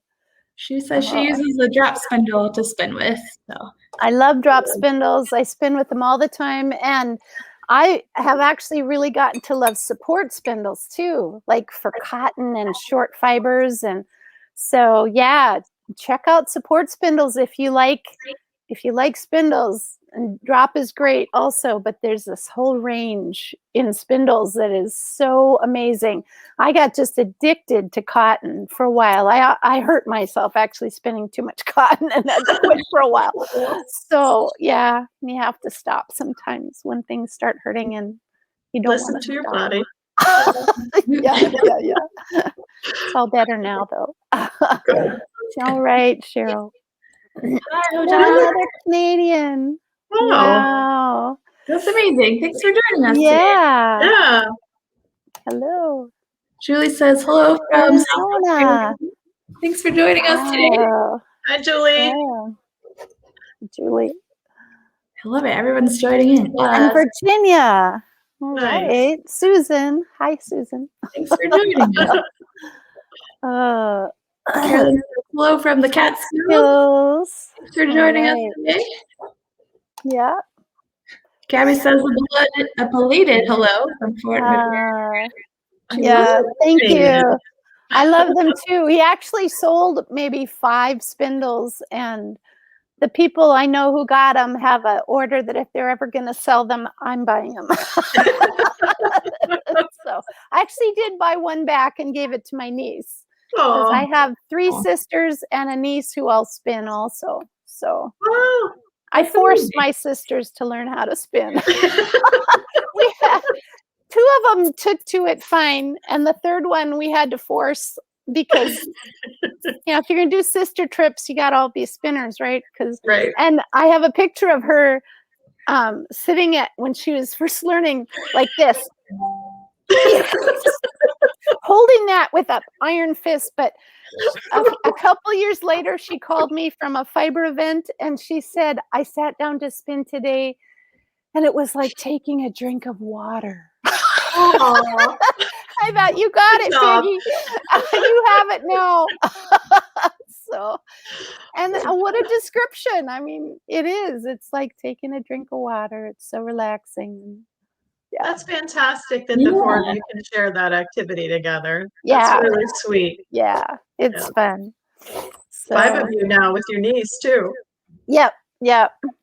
She says she uses a drop spindle to spin with. So I love drop spindles. I spin with them all the time. And I have actually really gotten to love support spindles too, like for cotton and short fibers. And so, yeah, check out support spindles if you like if you like spindles, and drop is great also, but there's this whole range in spindles that is so amazing. I got just addicted to cotton for a while. I hurt myself actually spinning too much cotton and had to quit for a while. So yeah, you have to stop sometimes when things start hurting and you don't Listen want to your stop. body. Yeah. It's all better now though. All right, Cheryl. Hi, Another Canadian. Wow. Wow. That's amazing. Thanks for joining us today. Yeah. Yeah. Hello. Julie says hello from Arizona. Thanks for joining us today. Wow. Hi, Julie. Yeah. Julie. I love it. Everyone's joining in. And Virginia. All Nice. right. Susan. Hi, Susan. Thanks for joining us. Carolyn says hello from the Catskills. Catskills. Thanks for joining us today. Yeah. Gabby says a belated hello from Fort McMurray. Yeah, thank Lovely. you. I love them too. He actually sold maybe 5 spindles, and the people I know who got them have an order that if they're ever going to sell them, I'm buying them. So I actually did buy one back and gave it to my niece. Because I have 3 sisters and a niece who all spin also. So Wow. I forced my sisters to learn how to spin. We had 2 of them took to it fine, and the third one we had to force because if you're gonna do sister trips, you gotta all be spinners, right? Right. And I have a picture of her sitting at when she was first learning like this. Holding that with an iron fist, but a couple years later, she called me from a fiber event and she said, I sat down to spin today and it was like taking a drink of water. Aww. I thought, you got it, job. Piggy. You have it now. So, and what a description. I mean, it is. It's like taking a drink of water. It's so relaxing. Yeah. That's fantastic that the 4 of you can share that activity together. That's Yeah. really sweet. Yeah, it's fun. So, 5 of you now with your niece too. Yep.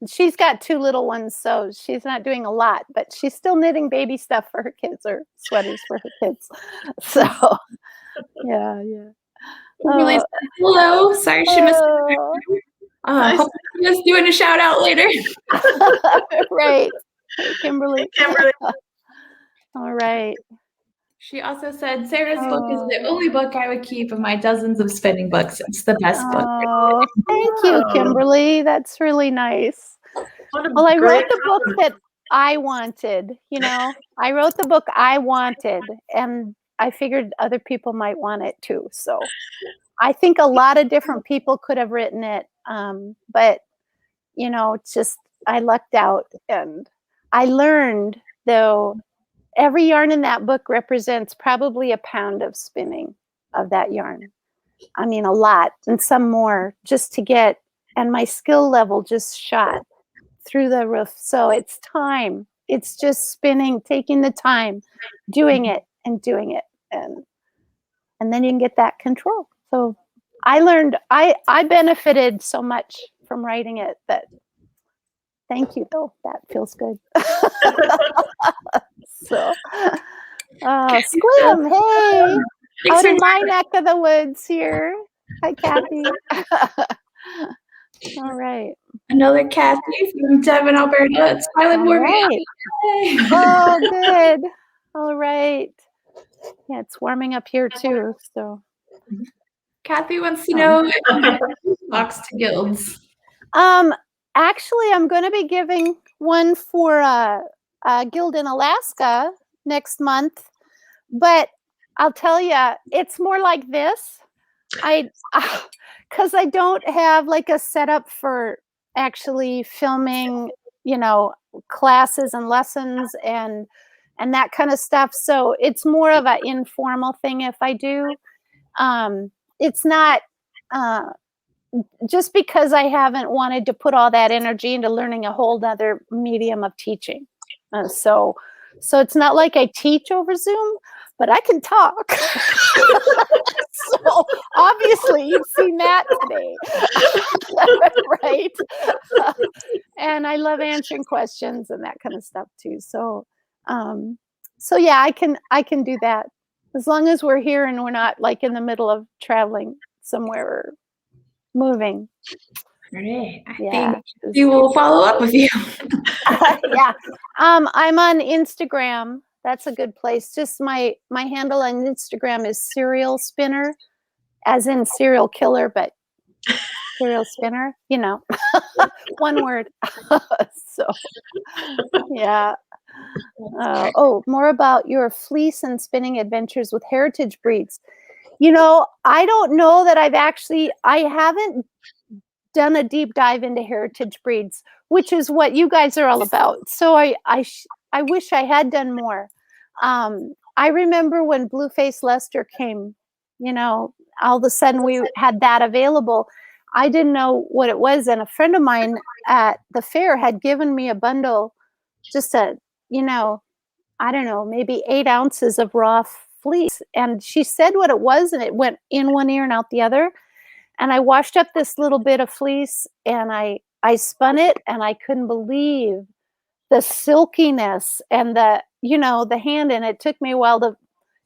She's got 2 little ones, so she's not doing a lot, but she's still knitting baby stuff for her kids or sweaters for her kids. So, yeah. Kimberly says hello. Sorry she missed it. Hope she was doing a shout out later. Right. Hey, Kimberly. Hey, Kimberly. All right. She also said Sarah's book is the only book I would keep of my dozens of spinning books. It's the best book. Oh, thank you, Kimberly. That's really nice. Well, I wrote the book that I wanted, I wrote the book I wanted, and I figured other people might want it too. So I think a lot of different people could have written it. But, it's just, I lucked out. And I learned, though, every yarn in that book represents probably a pound of spinning of that yarn. I mean, a lot, and some more just to get, and my skill level just shot through the roof. So it's time. It's just spinning, taking the time, doing it. And then you can get that control. So I learned, I benefited so much from writing it that, thank you though. That feels good. So, Squim, hey, out in my neck of the woods here. Hi, Kathy. All right. Another Kathy from Devon, Alberta. It's smiling warming up. Oh, good. All right. Yeah, it's warming up here too. So, Kathy wants to know if you box to guilds. Actually, I'm going to be giving one for a guild in Alaska next month, but I'll tell you, it's more like this. Because I don't have like a setup for actually filming, classes and lessons and that kind of stuff. So it's more of an informal thing if I do. It's not just because I haven't wanted to put all that energy into learning a whole nother medium of teaching. So it's not like I teach over Zoom, but I can talk. So obviously you've seen that today. Right? And I love answering questions and that kind of stuff too. So so yeah, I can do that as long as we're here and we're not like in the middle of traveling somewhere or moving. Great. I Yeah. think we will follow up with you. Yeah. I'm on Instagram. That's a good place. Just my handle on Instagram is serial spinner, as in serial killer, but serial spinner, you know, one word. So yeah. Oh, more about your fleece and spinning adventures with heritage breeds. You know, I don't know that I haven't done a deep dive into heritage breeds, which is what you guys are all about. So I wish I had done more. I remember when Blueface Leicester came, you know, all of a sudden we had that available. I didn't know what it was. And a friend of mine at the fair had given me a bundle, just you know, I don't know, maybe 8 ounces of raw fleece. And she said what it was, and it went in one ear and out the other. And I washed up this little bit of fleece and I spun it, and I couldn't believe the silkiness and the, you know, the hand. And it took me a while to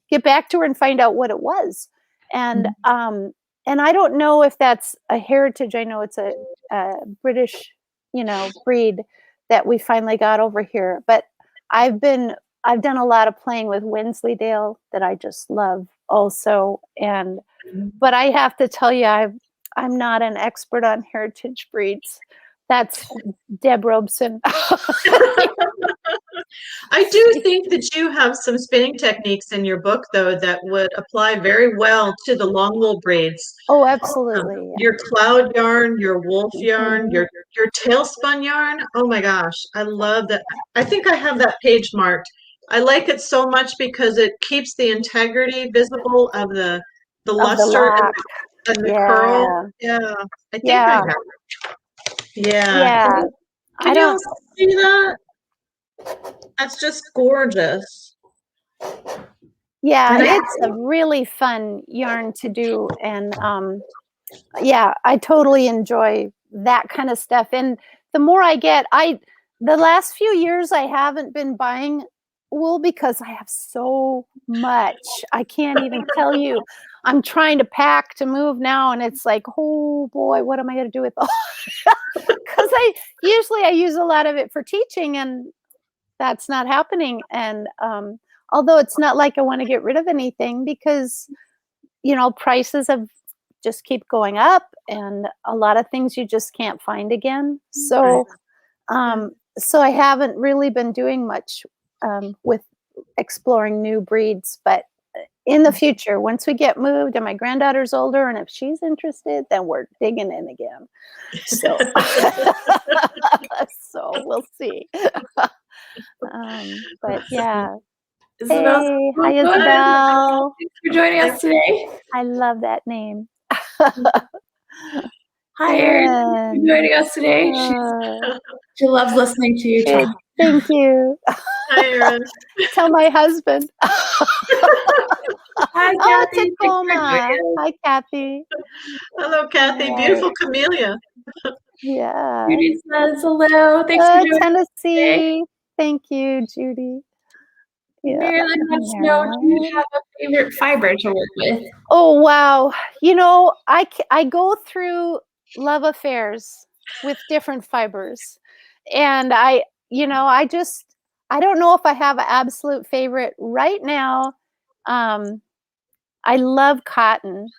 get back to her and find out what it was. And I don't know if that's a heritage. I know it's a British, you know, breed that we finally got over here. But I've done a lot of playing with Wensleydale that I just love also. And but I have to tell you, I'm not an expert on heritage breeds. That's Deb Robeson. I do think that you have some spinning techniques in your book, though, that would apply very well to the long wool breeds. Oh, absolutely. Your cloud yarn, your wolf yarn, your tail spun yarn. Oh my gosh, I love that. I think I have that page marked. I like it so much because it keeps the integrity visible of the luster and the curl. Yeah, I think I have it. Yeah. Can you all see that? That's just gorgeous. Yeah, And it's a really fun yarn to do. And yeah, I totally enjoy that kind of stuff. And the more I get, the last few years I haven't been buying wool because I have so much. I can't even tell you. I'm trying to pack to move now, and it's like, oh boy, what am I going to do with all? Because I use a lot of it for teaching, and that's not happening. And although it's not like I want to get rid of anything, because you know, prices have just keep going up, and a lot of things you just can't find again. So so I haven't really been doing much with exploring new breeds. But in the future, once we get moved and my granddaughter's older, and if she's interested, then we're digging in again. So so we'll see. But yeah. Isabel, Hey, hi Isabel. thanks for joining us today. I love that name. Hi, Erin. Thanks for joining us today. She loves listening to you talk. Thank you. Hi, Erin. Tell my husband. Hi, Kathy. Hi, Kathy. Hello, Kathy. Beautiful camellia. Yeah. Judy says hello. Thanks for joining Tennessee. Thank you, Judy. Yeah. Marilyn wants to know, do you have a favorite fiber to work with? Oh, wow. You know, I go through love affairs with different fibers. And I don't know if I have an absolute favorite right now. I love cotton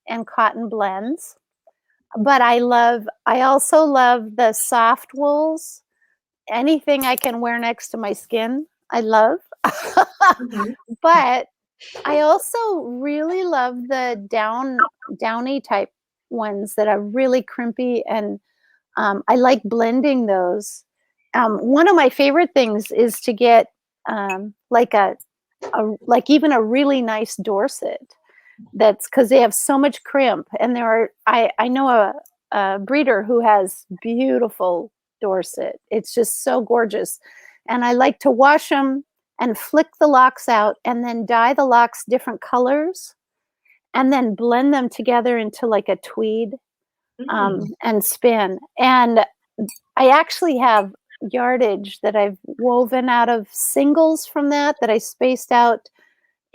and cotton blends, but I also love the soft wools. Anything I can wear next to my skin, I love. But I also really love the downy type ones that are really crimpy, and I like blending those. One of my favorite things is to get like even a really nice Dorset. That's because they have so much crimp, and I know a breeder who has beautiful Dorset. It's just so gorgeous, and I like to wash them and flick the locks out and then dye the locks different colors and then blend them together into like a tweed and spin. And I actually have yardage that I've woven out of singles from that I spaced out.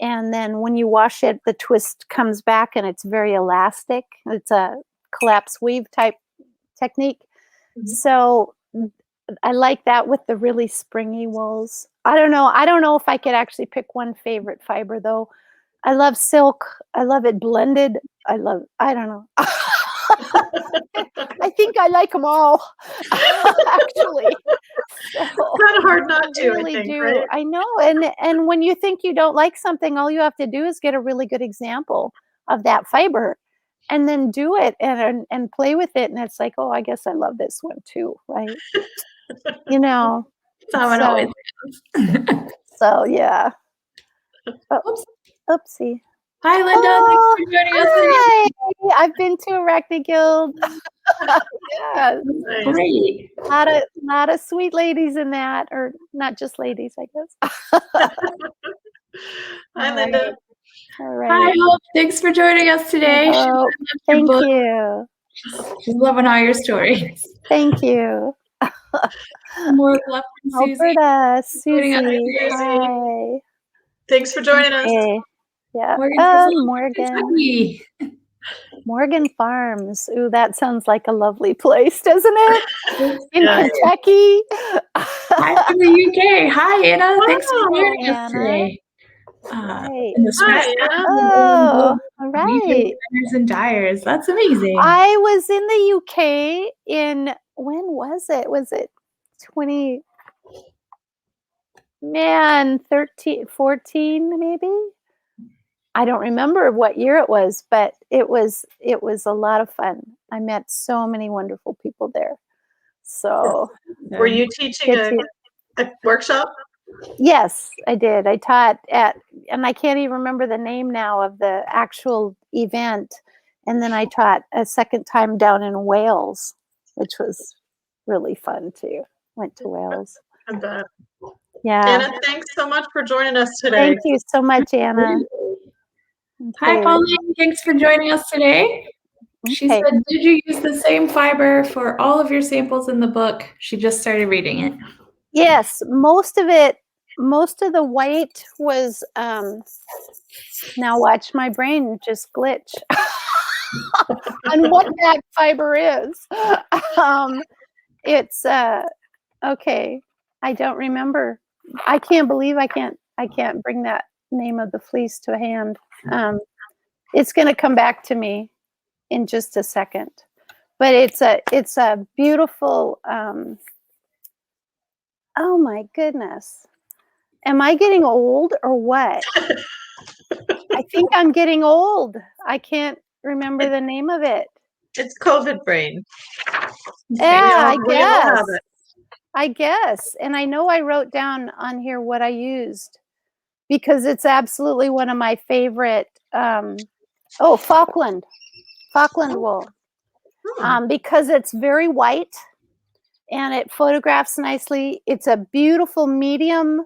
And then when you wash it, the twist comes back and it's very elastic. It's a collapse weave type technique. So I like that with the really springy wools. I don't know if I could actually pick one favorite fiber though. I love silk. I love it blended. I don't know. I think I like them all, actually. So, It's kind of hard not to, really I think, do. right? I know. And when you think you don't like something, all you have to do is get a really good example of that fiber and then do it and play with it. And it's like, oh, I guess I love this one too, right? You know. That's how it always is. So yeah. Oh, oopsie. Hi, Linda. Thanks for joining us today. Hi. I've been to Arachne Guild. Yeah. Nice. Great. Lot of sweet ladies in that, or not just ladies, I guess. Hi, Linda. All right. Hi, Hope. Thanks for joining us today. Oh, thank you. She's loving all your stories. Thank you. More love from Susie. Alberta, joining us Susie. today. Hi. Thanks for joining us. Hey. Yeah. Morgan. Morgan. Kentucky. Morgan Farms. Ooh, that sounds like a lovely place, doesn't it? In Yeah. Kentucky. Hi from the UK. Hi, Anna. Thanks for Wow, joining us Anna. today. Right. In the Hi, scratch Anna. Oh, all UK right. designers and dyers. That's amazing. I was in the UK in, when was it? Was it 13, 14 maybe? I don't remember what year it was, but it was a lot of fun. I met so many wonderful people there. So Were you teaching a workshop? yes, I did. I taught at, and I can't even remember the name now of the actual event. And then I taught a second time down in Wales, which was really fun too. Went to Wales. I bet. Yeah. Anna, thanks so much for joining us today. Thank you so much, Anna. Hi, Okay. Pauline. Thanks for joining us today. She Okay. said, did you use the same fiber for all of your samples in the book? She just started reading it. Yes, most of the white was, now watch my brain just glitch on what that fiber is. It's, okay, I don't remember. I can't believe I can't bring that name of the fleece to hand. It's going to come back to me in just a second, but it's a beautiful, oh my goodness. Am I getting old or what? I think I'm getting old. I can't remember the name of it. It's COVID brain. Yeah, We all have it. I guess. And I know I wrote down on here what I used because it's absolutely one of my favorite. Falkland wool. Because it's very white and it photographs nicely. It's a beautiful medium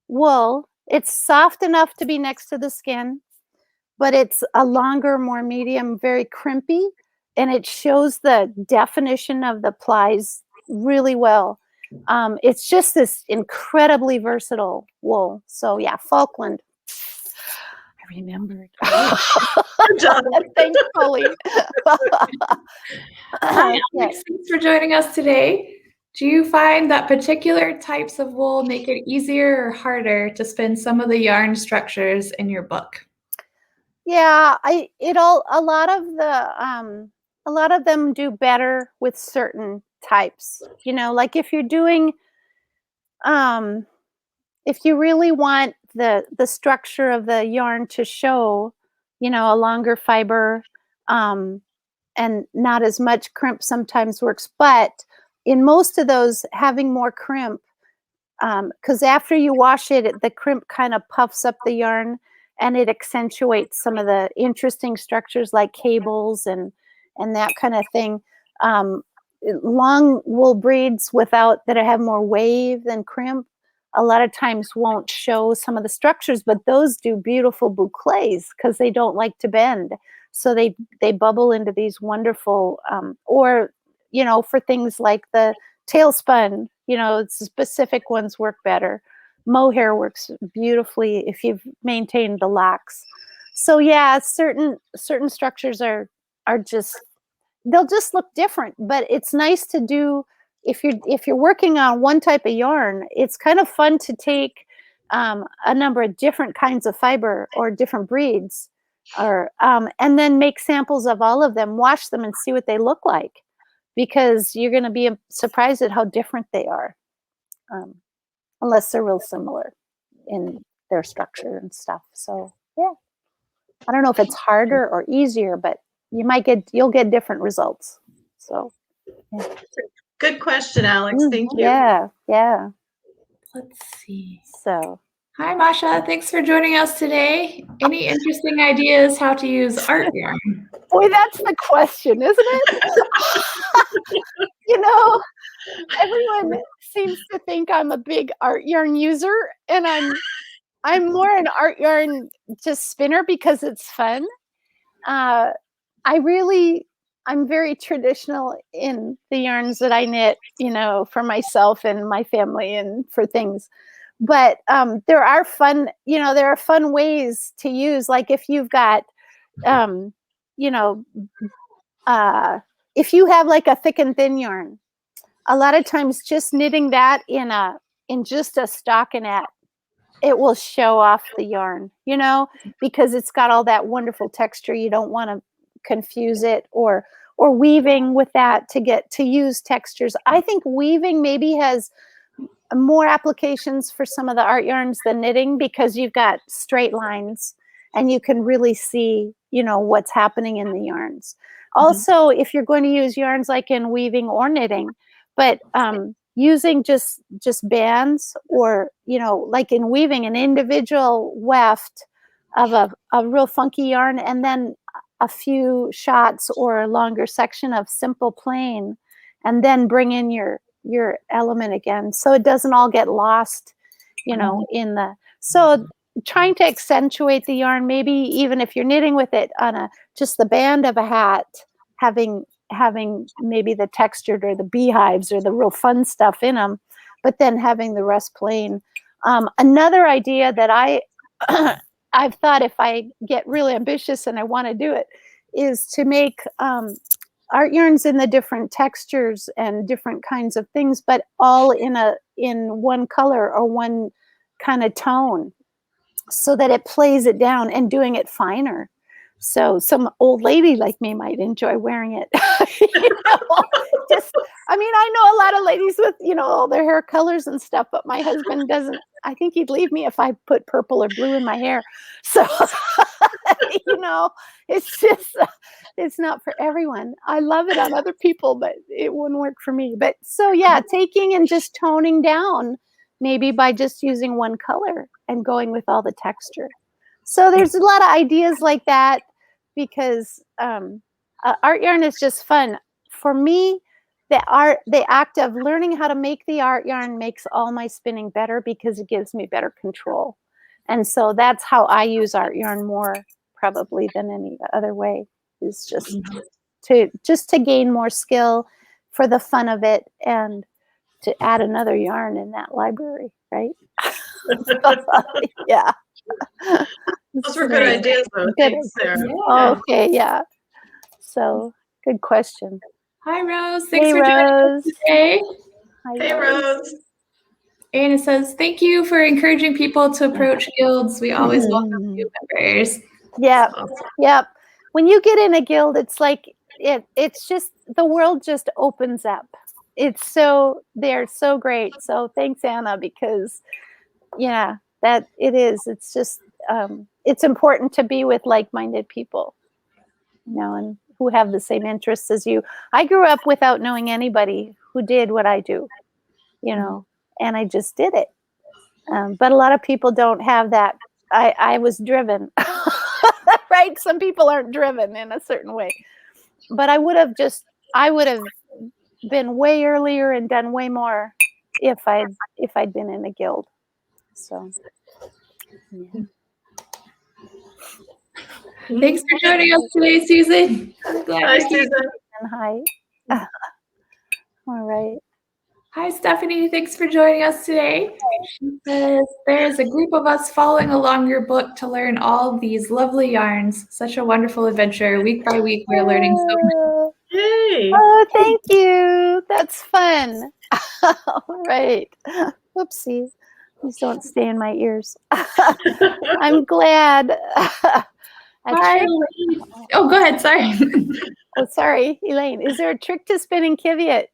wool. It's soft enough to be next to the skin, but it's a longer, more medium, very crimpy, and it shows the definition of the plies really well. It's just this incredibly versatile wool. So yeah, Falkland. I remembered. Thanks, Pauline. Hi, Yes. Alex. Thanks for joining us today. Do you find that particular types of wool make it easier or harder to spin some of the yarn structures in your book? Yeah, a lot of them do better with certain types. You know, like if you're doing, if you really want the structure of the yarn to show, you know, a longer fiber, and not as much crimp sometimes works, but in most of those, having more crimp, because after you wash it, the crimp kind of puffs up the yarn and it accentuates some of the interesting structures like cables and that kind of thing. Long wool breeds that have more wave than crimp a lot of times won't show some of the structures, but those do beautiful bouclés because they don't like to bend. So they bubble into these wonderful, or, you know, for things like the tailspun, you know, specific ones work better. Mohair works beautifully if you've maintained the locks. So yeah, certain structures are just, they'll just look different, but it's nice to do if you're working on one type of yarn. It's kind of fun to take a number of different kinds of fiber or different breeds, or and then make samples of all of them, wash them, and see what they look like, because you're going to be surprised at how different they are, unless they're real similar in their structure and stuff. So yeah, I don't know if it's harder or easier, but you'll get different results. So yeah. Good question, Alex. Thank you. Yeah, yeah. Let's see. So Hi, Masha. Thanks for joining us today. Any interesting ideas how to use art yarn? boy, that's the question, isn't it? You know, everyone seems to think I'm a big art yarn user, and I'm more an art yarn just spinner because it's fun. I'm very traditional in the yarns that I knit, you know, for myself and my family and for things. But there are fun ways to use, like if you've got, you know, if you have like a thick and thin yarn, a lot of times just knitting that in just a stockinette, it will show off the yarn, you know, because it's got all that wonderful texture. You don't want to confuse it, or weaving with that to use textures. I think weaving maybe has more applications for some of the art yarns than knitting, because you've got straight lines and you can really see, you know, what's happening in the yarns. Also, if you're going to use yarns like in weaving or knitting, but using just bands, or, you know, like in weaving, an individual weft of a real funky yarn, and then a few shots or a longer section of simple plain, and then bring in your element again, so it doesn't all get lost, you know, in the, so trying to accentuate the yarn, maybe even if you're knitting with it on just the band of a hat, having maybe the textured or the beehives or the real fun stuff in them, but then having the rest plain. Another idea that I've thought, if I get really ambitious and I want to do it, is to make art yarns in the different textures and different kinds of things, but all in one color or one kind of tone, so that it plays it down and doing it finer. So some old lady like me might enjoy wearing it. You know, I mean, I know a lot of ladies with, you know, all their hair colors and stuff, but my husband doesn't. I think he'd leave me if I put purple or blue in my hair. So, you know, it's just, it's not for everyone. I love it on other people, but it wouldn't work for me. But so, yeah, taking and just toning down, maybe by just using one color and going with all the texture. So there's a lot of ideas like that, because art yarn is just fun. For me, the act of learning how to make the art yarn makes all my spinning better, because it gives me better control. And so that's how I use art yarn more probably than any other way, is just to gain more skill for the fun of it, and to add another yarn in that library, right? Yeah. Those were good ideas, though. Thanks, Sarah. Yeah. Okay, yeah. So, good question. Hi, Rose. Thanks Hey, for joining Rose. us today. Hi, Hey, Rose. And it says, thank you for encouraging people to approach guilds. We always welcome new members. Yep, Awesome. yep. When you get in a guild, it's like it's just, the world just opens up. They're so great. So thanks, Anna, because yeah, that it is. It's just it's important to be with like-minded people, you know, and who have the same interests as you. I grew up without knowing anybody who did what I do, you know, and I just did it. But a lot of people don't have that. I was driven, right? Some people aren't driven in a certain way, but I would have been way earlier and done way more if I'd been in a guild. So, yeah. Thanks for joining us today, Susan. I'm glad Hi, you're here. Susan. And hi. All right. Hi, Stephanie. Thanks for joining us today. She says, there is a group of us following along your book to learn all these lovely yarns. Such a wonderful adventure. Week by week, we're learning so much. Yay. Oh, thank you. That's fun. All right. Whoopsie. Please don't stay in my ears. I'm glad. Hi, Elaine. Oh, go ahead. Sorry. Oh, sorry, Elaine. Is there a trick to spinning Kivyut?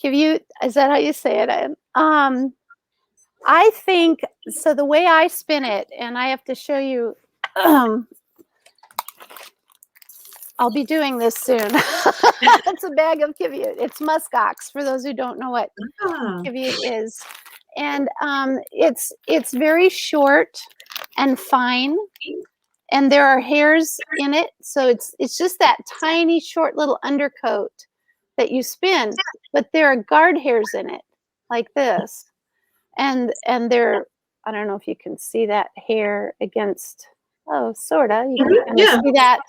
Kivyut, is that how you say it? I think, so the way I spin it, and I have to show you, I'll be doing this soon. It's a bag of Kivyut. It's muskox, for those who don't know what Kivyut is. And it's very short and fine. And there are hairs in it. So it's just that tiny, short little undercoat that you spin. But there are guard hairs in it, like this. And they're, I don't know if you can see that hair against, oh, sort of. You can kind of see that.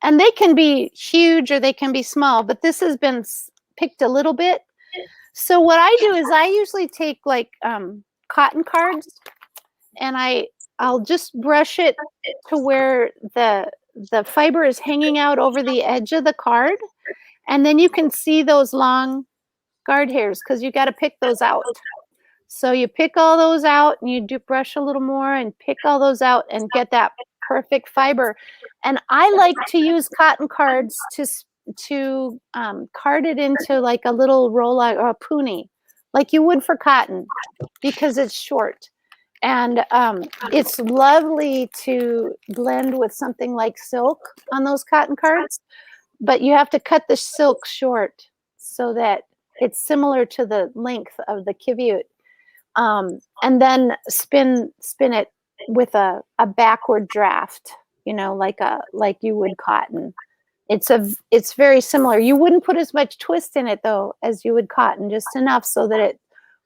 And they can be huge or they can be small, but this has been picked a little bit. So what I do is I usually take like cotton cards and I'll just brush it to where the fiber is hanging out over the edge of the card. And then you can see those long guard hairs because you got to pick those out. So you pick all those out and you do brush a little more and pick all those out and get that perfect fiber. And I like to use cotton cards to card it into like a little roll or a puni, like you would for cotton, because it's short. And it's lovely to blend with something like silk on those cotton cards, but you have to cut the silk short so that it's similar to the length of the Kivyut. And then spin it with a backward draft, you know, like you would cotton. It's very similar. You wouldn't put as much twist in it though as you would cotton, just enough so that it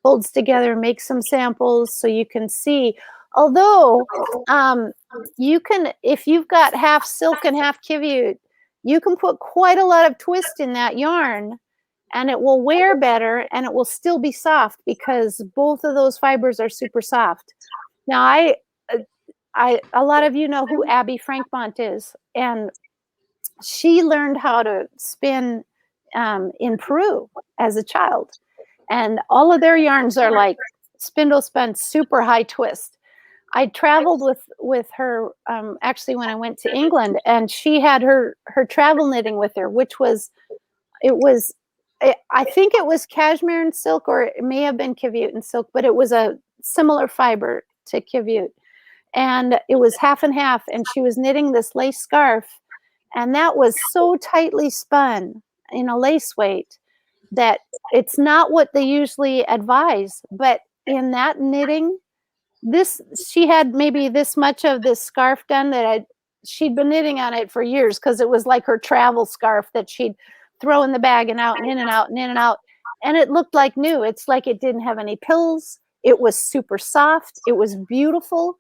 holds together. Make some samples so you can see. Although you can, if you've got half silk and half Kivyut, you can put quite a lot of twist in that yarn and it will wear better and it will still be soft because both of those fibers are super soft. Now a lot of you know who Abby Frankmont is, and she learned how to spin in Peru as a child. And all of their yarns are like spindle spun, super high twist. I traveled with her actually when I went to England, and she had her travel knitting with her, which was, I think it was cashmere and silk, or it may have been Kivyut and silk, but it was a similar fiber to Kivyut. And it was half and half, and she was knitting this lace scarf, and that was so tightly spun in a lace weight that it's not what they usually advise. But in that knitting, she had maybe this much of this scarf done that she'd been knitting on it for years because it was like her travel scarf that she'd throw in the bag and out and in and out and in and out. And it looked like new. It's like it didn't have any pills. It was super soft. It was beautiful.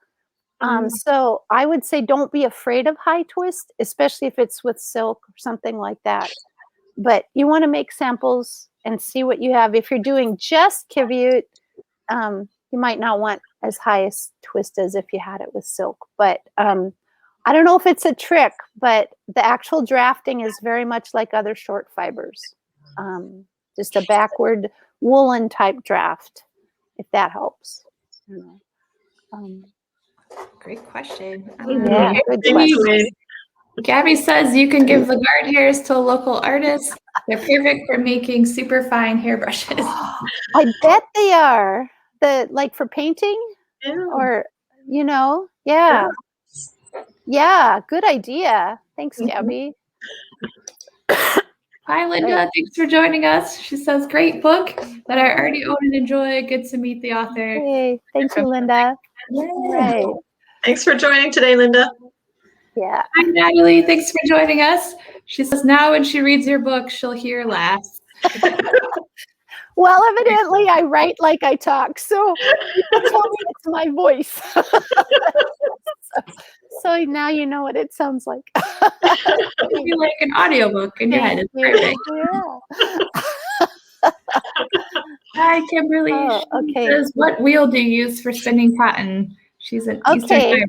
So I would say don't be afraid of high twist, especially if it's with silk or something like that. But you want to make samples and see what you have. If you're doing just Kivyut, you might not want as high a twist as if you had it with silk. But I don't know if it's a trick, but the actual drafting is very much like other short fibers. Just a backward woolen type draft, if that helps. Great question. Yeah, good question. Gabby says you can give the guard hairs to a local artist. They're perfect for making super fine hairbrushes. I bet they are. Like for painting, or yeah, good idea. Thanks, Gabby. Hi, Linda. Thanks for joining us. She says, great book that I already own and enjoy. Good to meet the author. Hey, thank you, Linda. Right. Thanks for joining today, Linda. Yeah. Hi, Natalie. Thanks for joining us. She says now when she reads your book, she'll hear laughs. Well, evidently I write like I talk, so people tell me it's my voice. So now you know what it sounds like. It'd be like an audiobook in your head. It's perfect. Yeah. Hi, Kimberly. Oh, She okay. says, what wheel do you use for spinning cotton? She's an Eastern Okay. time.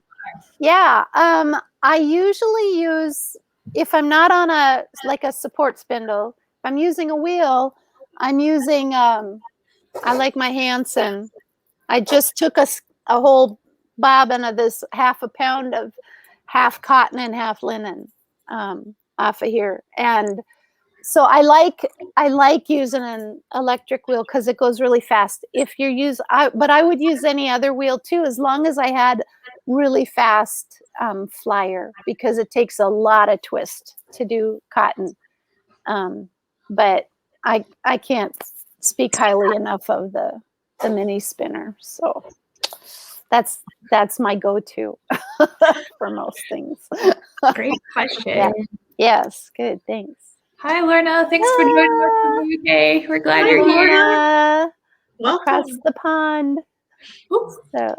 Yeah. I usually use, if I'm not on a support spindle, if I'm using a wheel, I'm using I like my Hanson. I just took a whole bobbin of this half a pound of half cotton and half linen off of here. And so I like using an electric wheel because it goes really fast. If you're but I would use any other wheel too, as long as I had really fast flyer, because it takes a lot of twist to do cotton. But I can't speak highly enough of the mini spinner. So that's my go-to for most things. Great question. Yeah. Yes, good, thanks. Hi, Lorna. Thanks for joining us from the UK. We're glad you're here. Lorna, Welcome. across the pond. Oops. So,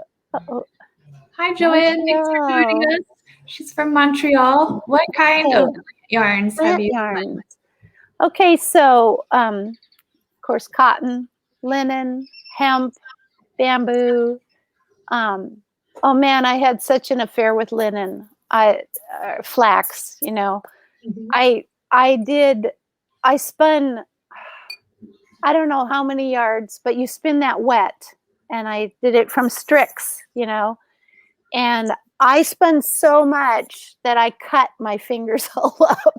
Hi, Joanne. Thanks for joining us. She's from Montreal. What kind of yarns have you yarn. Okay, so of course, cotton, linen, hemp, bamboo. Oh man, I had such an affair with linen. Flax, you know. Mhm. I spun, I don't know how many yards, but you spin that wet. And I did it from Strix, you know. And I spun so much that I cut my fingers all up.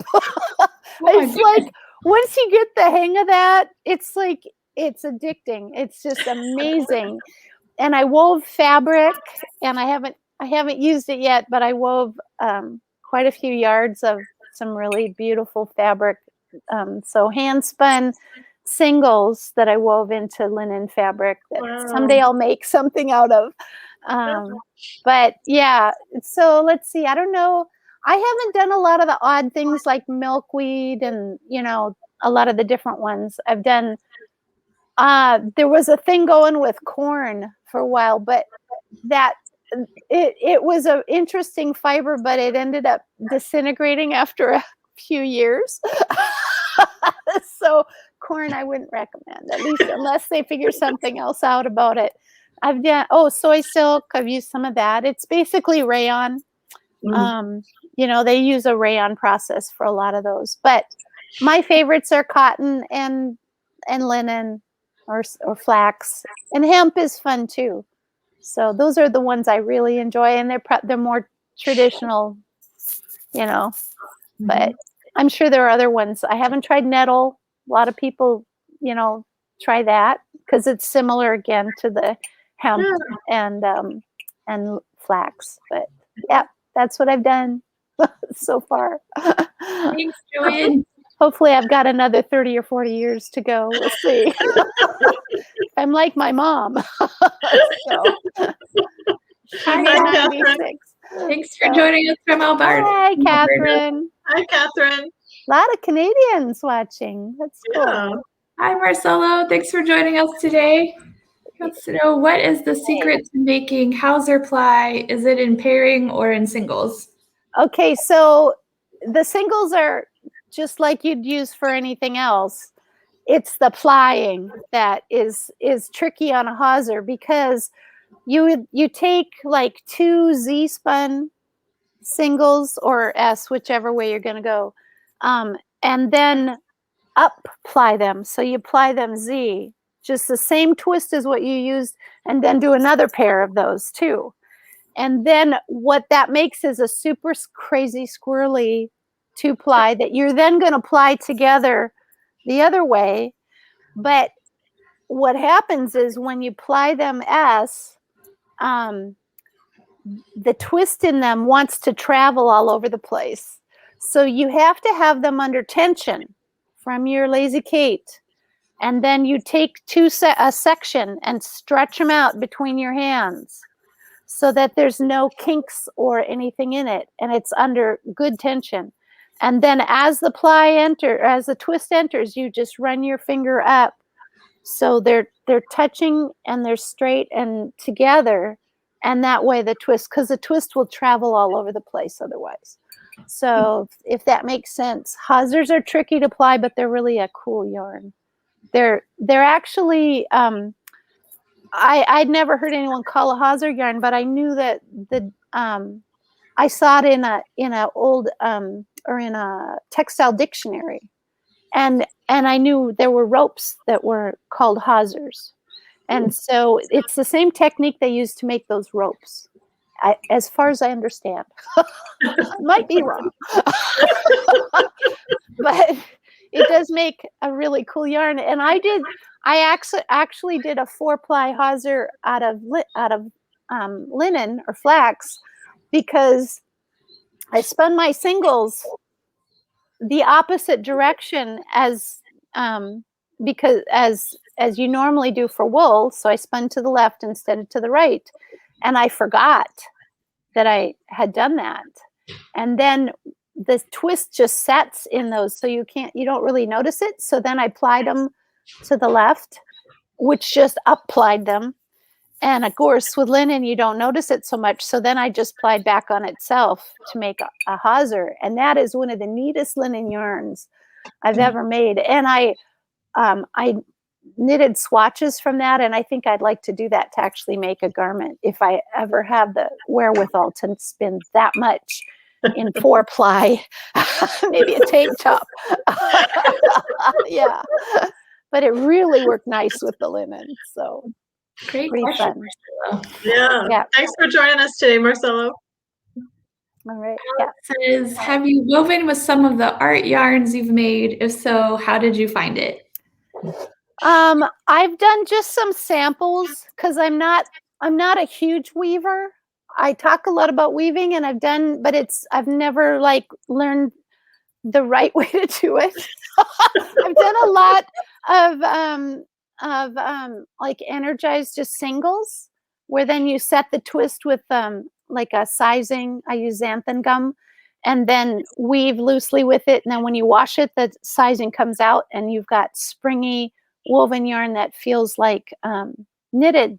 It's like, once you get the hang of that, it's like, it's addicting. It's just amazing. And I wove fabric, and I haven't used it yet, but I wove quite a few yards of some really beautiful fabric. So hand spun singles that I wove into linen fabric that someday I'll make something out of. But yeah, so let's see. I don't know. I haven't done a lot of the odd things like milkweed and, you know, a lot of the different ones. I've done, there was a thing going with corn for a while, but that it was an interesting fiber, but it ended up disintegrating after a few years. So corn, I wouldn't recommend, at least unless they figure something else out about it. I've done, soy silk. I've used some of that. It's basically rayon. You know, they use a rayon process for a lot of those, but my favorites are cotton and linen or flax, and hemp is fun too. So those are the ones I really enjoy, and they're more traditional, you know, but I'm sure there are other ones. I haven't tried nettle. A lot of people, you know, try that because it's similar again to the hemp and flax. But yeah, that's what I've done so far. Thanks, Joanne. Hopefully I've got another 30 or 40 years to go. We'll see. I'm like my mom. So, Hi, Catherine. Thanks for joining us from Alberta. Hi, Catherine. Hi, Catherine. A lot of Canadians watching. That's cool. Yeah. Hi, Marcelo. Thanks for joining us today. He wants to know, what is the secret to making hauser ply? Is it in pairing or in singles? Okay, so the singles are just like you'd use for anything else. It's the plying that is tricky on a hawser, because you take like 2 Z-spun singles or S, whichever way you're going to go, and then up ply them. So you ply them Z, just the same twist as what you used, and then do another pair of those too. And then what that makes is a super crazy squirrely 2-ply that you're then going to ply together the other way. But what happens is when you ply them S, the twist in them wants to travel all over the place. So you have to have them under tension from your Lazy Kate. And then you take a section and stretch them out between your hands so that there's no kinks or anything in it, and it's under good tension. And then as the twist enters, you just run your finger up So they're touching and they're straight and together, and that way the twist, because the twist will travel all over the place otherwise. So if that makes sense. Hawsers are tricky to apply, but they're really a cool yarn. They're actually I'd never heard anyone call a hawser yarn, but I knew that the I saw it in a old or in a textile dictionary, and I knew there were ropes that were called hawsers, and so it's the same technique they use to make those ropes, as far as I understand. Might be wrong, but it does make a really cool yarn. And I actually did a 4-ply hawser out of linen or flax, because I spun my singles the opposite direction as because as you normally do for wool. So I spun to the left instead of to the right, and I forgot that I had done that. And then the twist just sets in those, so you don't really notice it. So then I plied them to the left, which just up-plied them. And of course, with linen, you don't notice it so much. So then I just plied back on itself to make a hawser. And that is one of the neatest linen yarns I've ever made. And I knitted swatches from that. And I think I'd like to do that to actually make a garment if I ever have the wherewithal to spend that much in 4-ply, maybe a tank top. Yeah. But it really worked nice with the linen. So Great pretty question, fun. Marcelo. Yeah. Thanks for joining us today, Marcelo. All right. Yeah. Says, have you woven with some of the art yarns you've made? If so, how did you find it? I've done just some samples, because I'm not a huge weaver. I talk a lot about weaving, and I've never learned the right way to do it. I've done a lot of energized just singles, where then you set the twist with like a sizing. I use xanthan gum, and then weave loosely with it. And then when you wash it, the sizing comes out, and you've got springy woven yarn that feels like knitted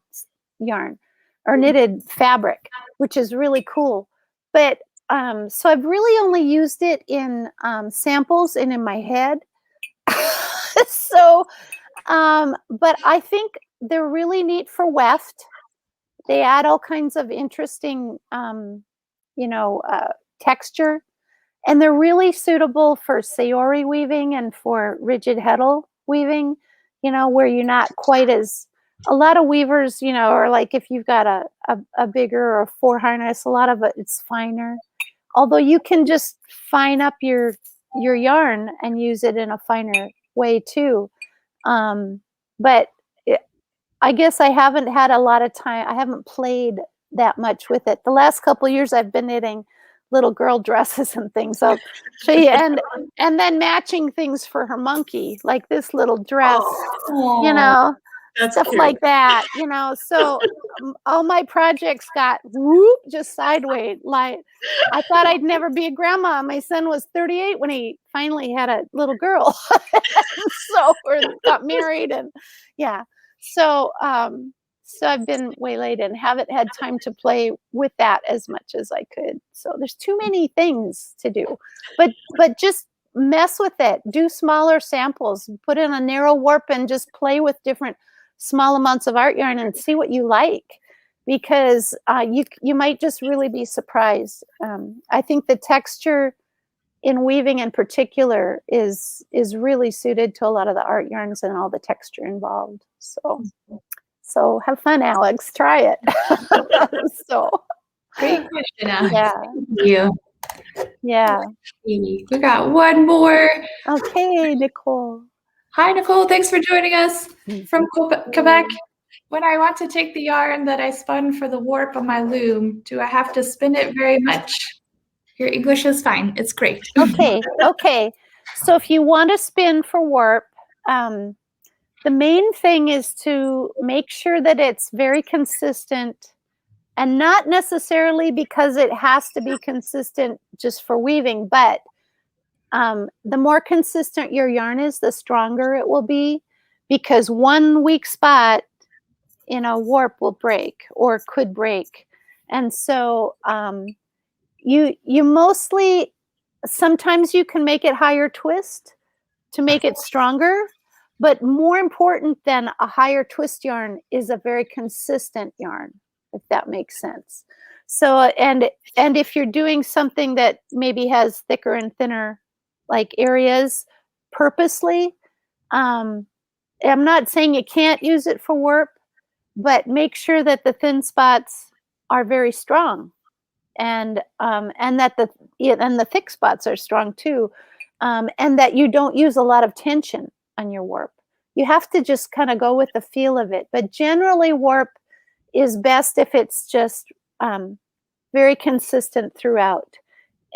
yarn or knitted fabric, which is really cool. But so I've really only used it in samples and in my head. So, but I think they're really neat for weft. They add all kinds of interesting, texture, and they're really suitable for sayori weaving and for rigid heddle weaving, where you're not quite as, a lot of weavers, or like if you've got a bigger or 4 harness, a lot of it's finer. Although you can just fine up your yarn and use it in a finer way too. But I guess I haven't had a lot of time. I haven't played that much with it. The last couple of years I've been knitting little girl dresses and things. I'll show you, and then matching things for her monkey, like this little dress, That's stuff cute. like that, so all my projects got whoop, just sideways. Like, I thought I'd never be a grandma. My son was 38 when he finally had a little girl. So, or got married, and yeah. So I've been waylaid and haven't had time to play with that as much as I could. So there's too many things to do, but just mess with it. Do smaller samples, put in a narrow warp, and just play with different small amounts of art yarn and see what you like, because you might just really be surprised. I think the texture in weaving in particular is really suited to a lot of the art yarns and all the texture involved. So have fun, Alex. Try it. So Great question, Alex. yeah. Thank you. Yeah. We got one more. Okay, Nicole. Hi, Nicole. Thanks for joining us from Quebec. When I want to take the yarn that I spun for the warp on my loom, do I have to spin it very much? Your English is fine. It's great. Okay. So if you want to spin for warp, the main thing is to make sure that it's very consistent, and not necessarily because it has to be consistent just for weaving, but the more consistent your yarn is, the stronger it will be, because one weak spot in a warp will break or could break. And so you mostly, sometimes you can make it higher twist to make it stronger, but more important than a higher twist yarn is a very consistent yarn, if that makes sense. So, and if you're doing something that maybe has thicker and thinner like areas purposely, I'm not saying you can't use it for warp, but make sure that the thin spots are very strong, and that the thick spots are strong too, and that you don't use a lot of tension on your warp. You have to just kind of go with the feel of it. But generally, warp is best if it's just very consistent throughout.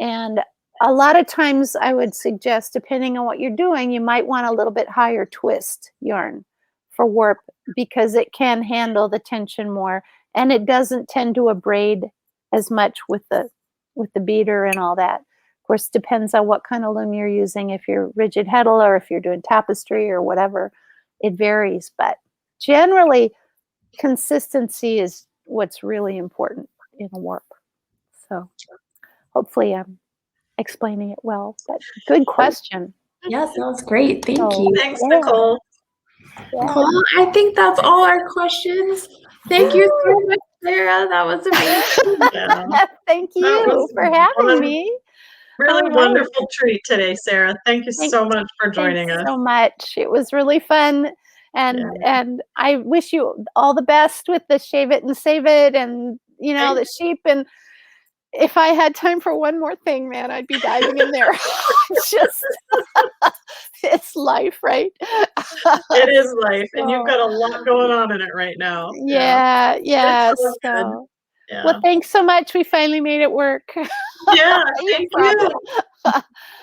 And a lot of times I would suggest, depending on what you're doing, you might want a little bit higher twist yarn for warp, because it can handle the tension more, and it doesn't tend to abrade as much with the beater and all that. Of course, depends on what kind of loom you're using. If you're rigid heddle or if you're doing tapestry or whatever, it varies. But generally, consistency is what's really important in a warp. So hopefully I'm explaining it well, but good question. Yes, that was great. Thank So, you. Thanks, yeah. Nicole. Yeah. Well, I think that's all our questions. Thank you so much, Sarah. That was amazing. Yeah. Thank That you was for having one me. really All right. wonderful treat today, Sarah. Thank you Thanks- so much for joining Thanks us. so much. It was really fun. And I wish you all the best with the Shave It and Save It and, the sheep. And if I had time for one more thing, man, I'd be diving in there. It's just, it's life, right? It is life, and you've got a lot going on in it right now. Yeah. It's so good. So, Yeah. well, thanks so much. We finally made it work. Yeah, You thank problem. you.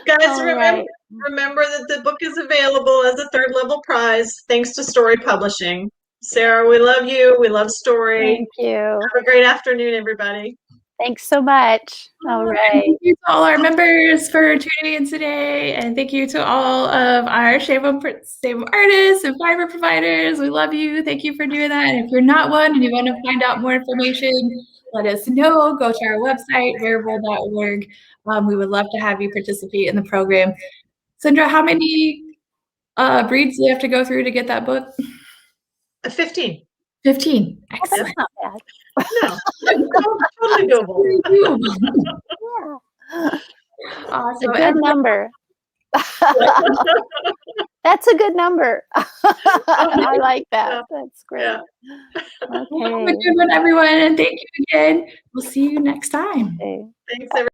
Guys, All remember, right. remember that the book is available as a third level prize thanks to Story Publishing. Sarah, we love you. We love Story. Thank you. Have a great afternoon, everybody. Thanks so much. All And right. thank you to all our members for tuning in today. And thank you to all of our Shave 'em artists and fiber providers. We love you. Thank you for doing that. And if you're not one and you want to find out more information, let us know. Go to our website, wearable.org. We would love to have you participate in the program. Sandra, how many breeds do you have to go through to get that book? 15. 15. Oh, that's Excellent. not bad. No, totally doable. Yeah. It's Awesome. a good number. That's a good number. I like that. That's great. Yeah. Well, have a Okay. good one, everyone. And thank you again. We'll see you next time. Okay. Thanks, everybody.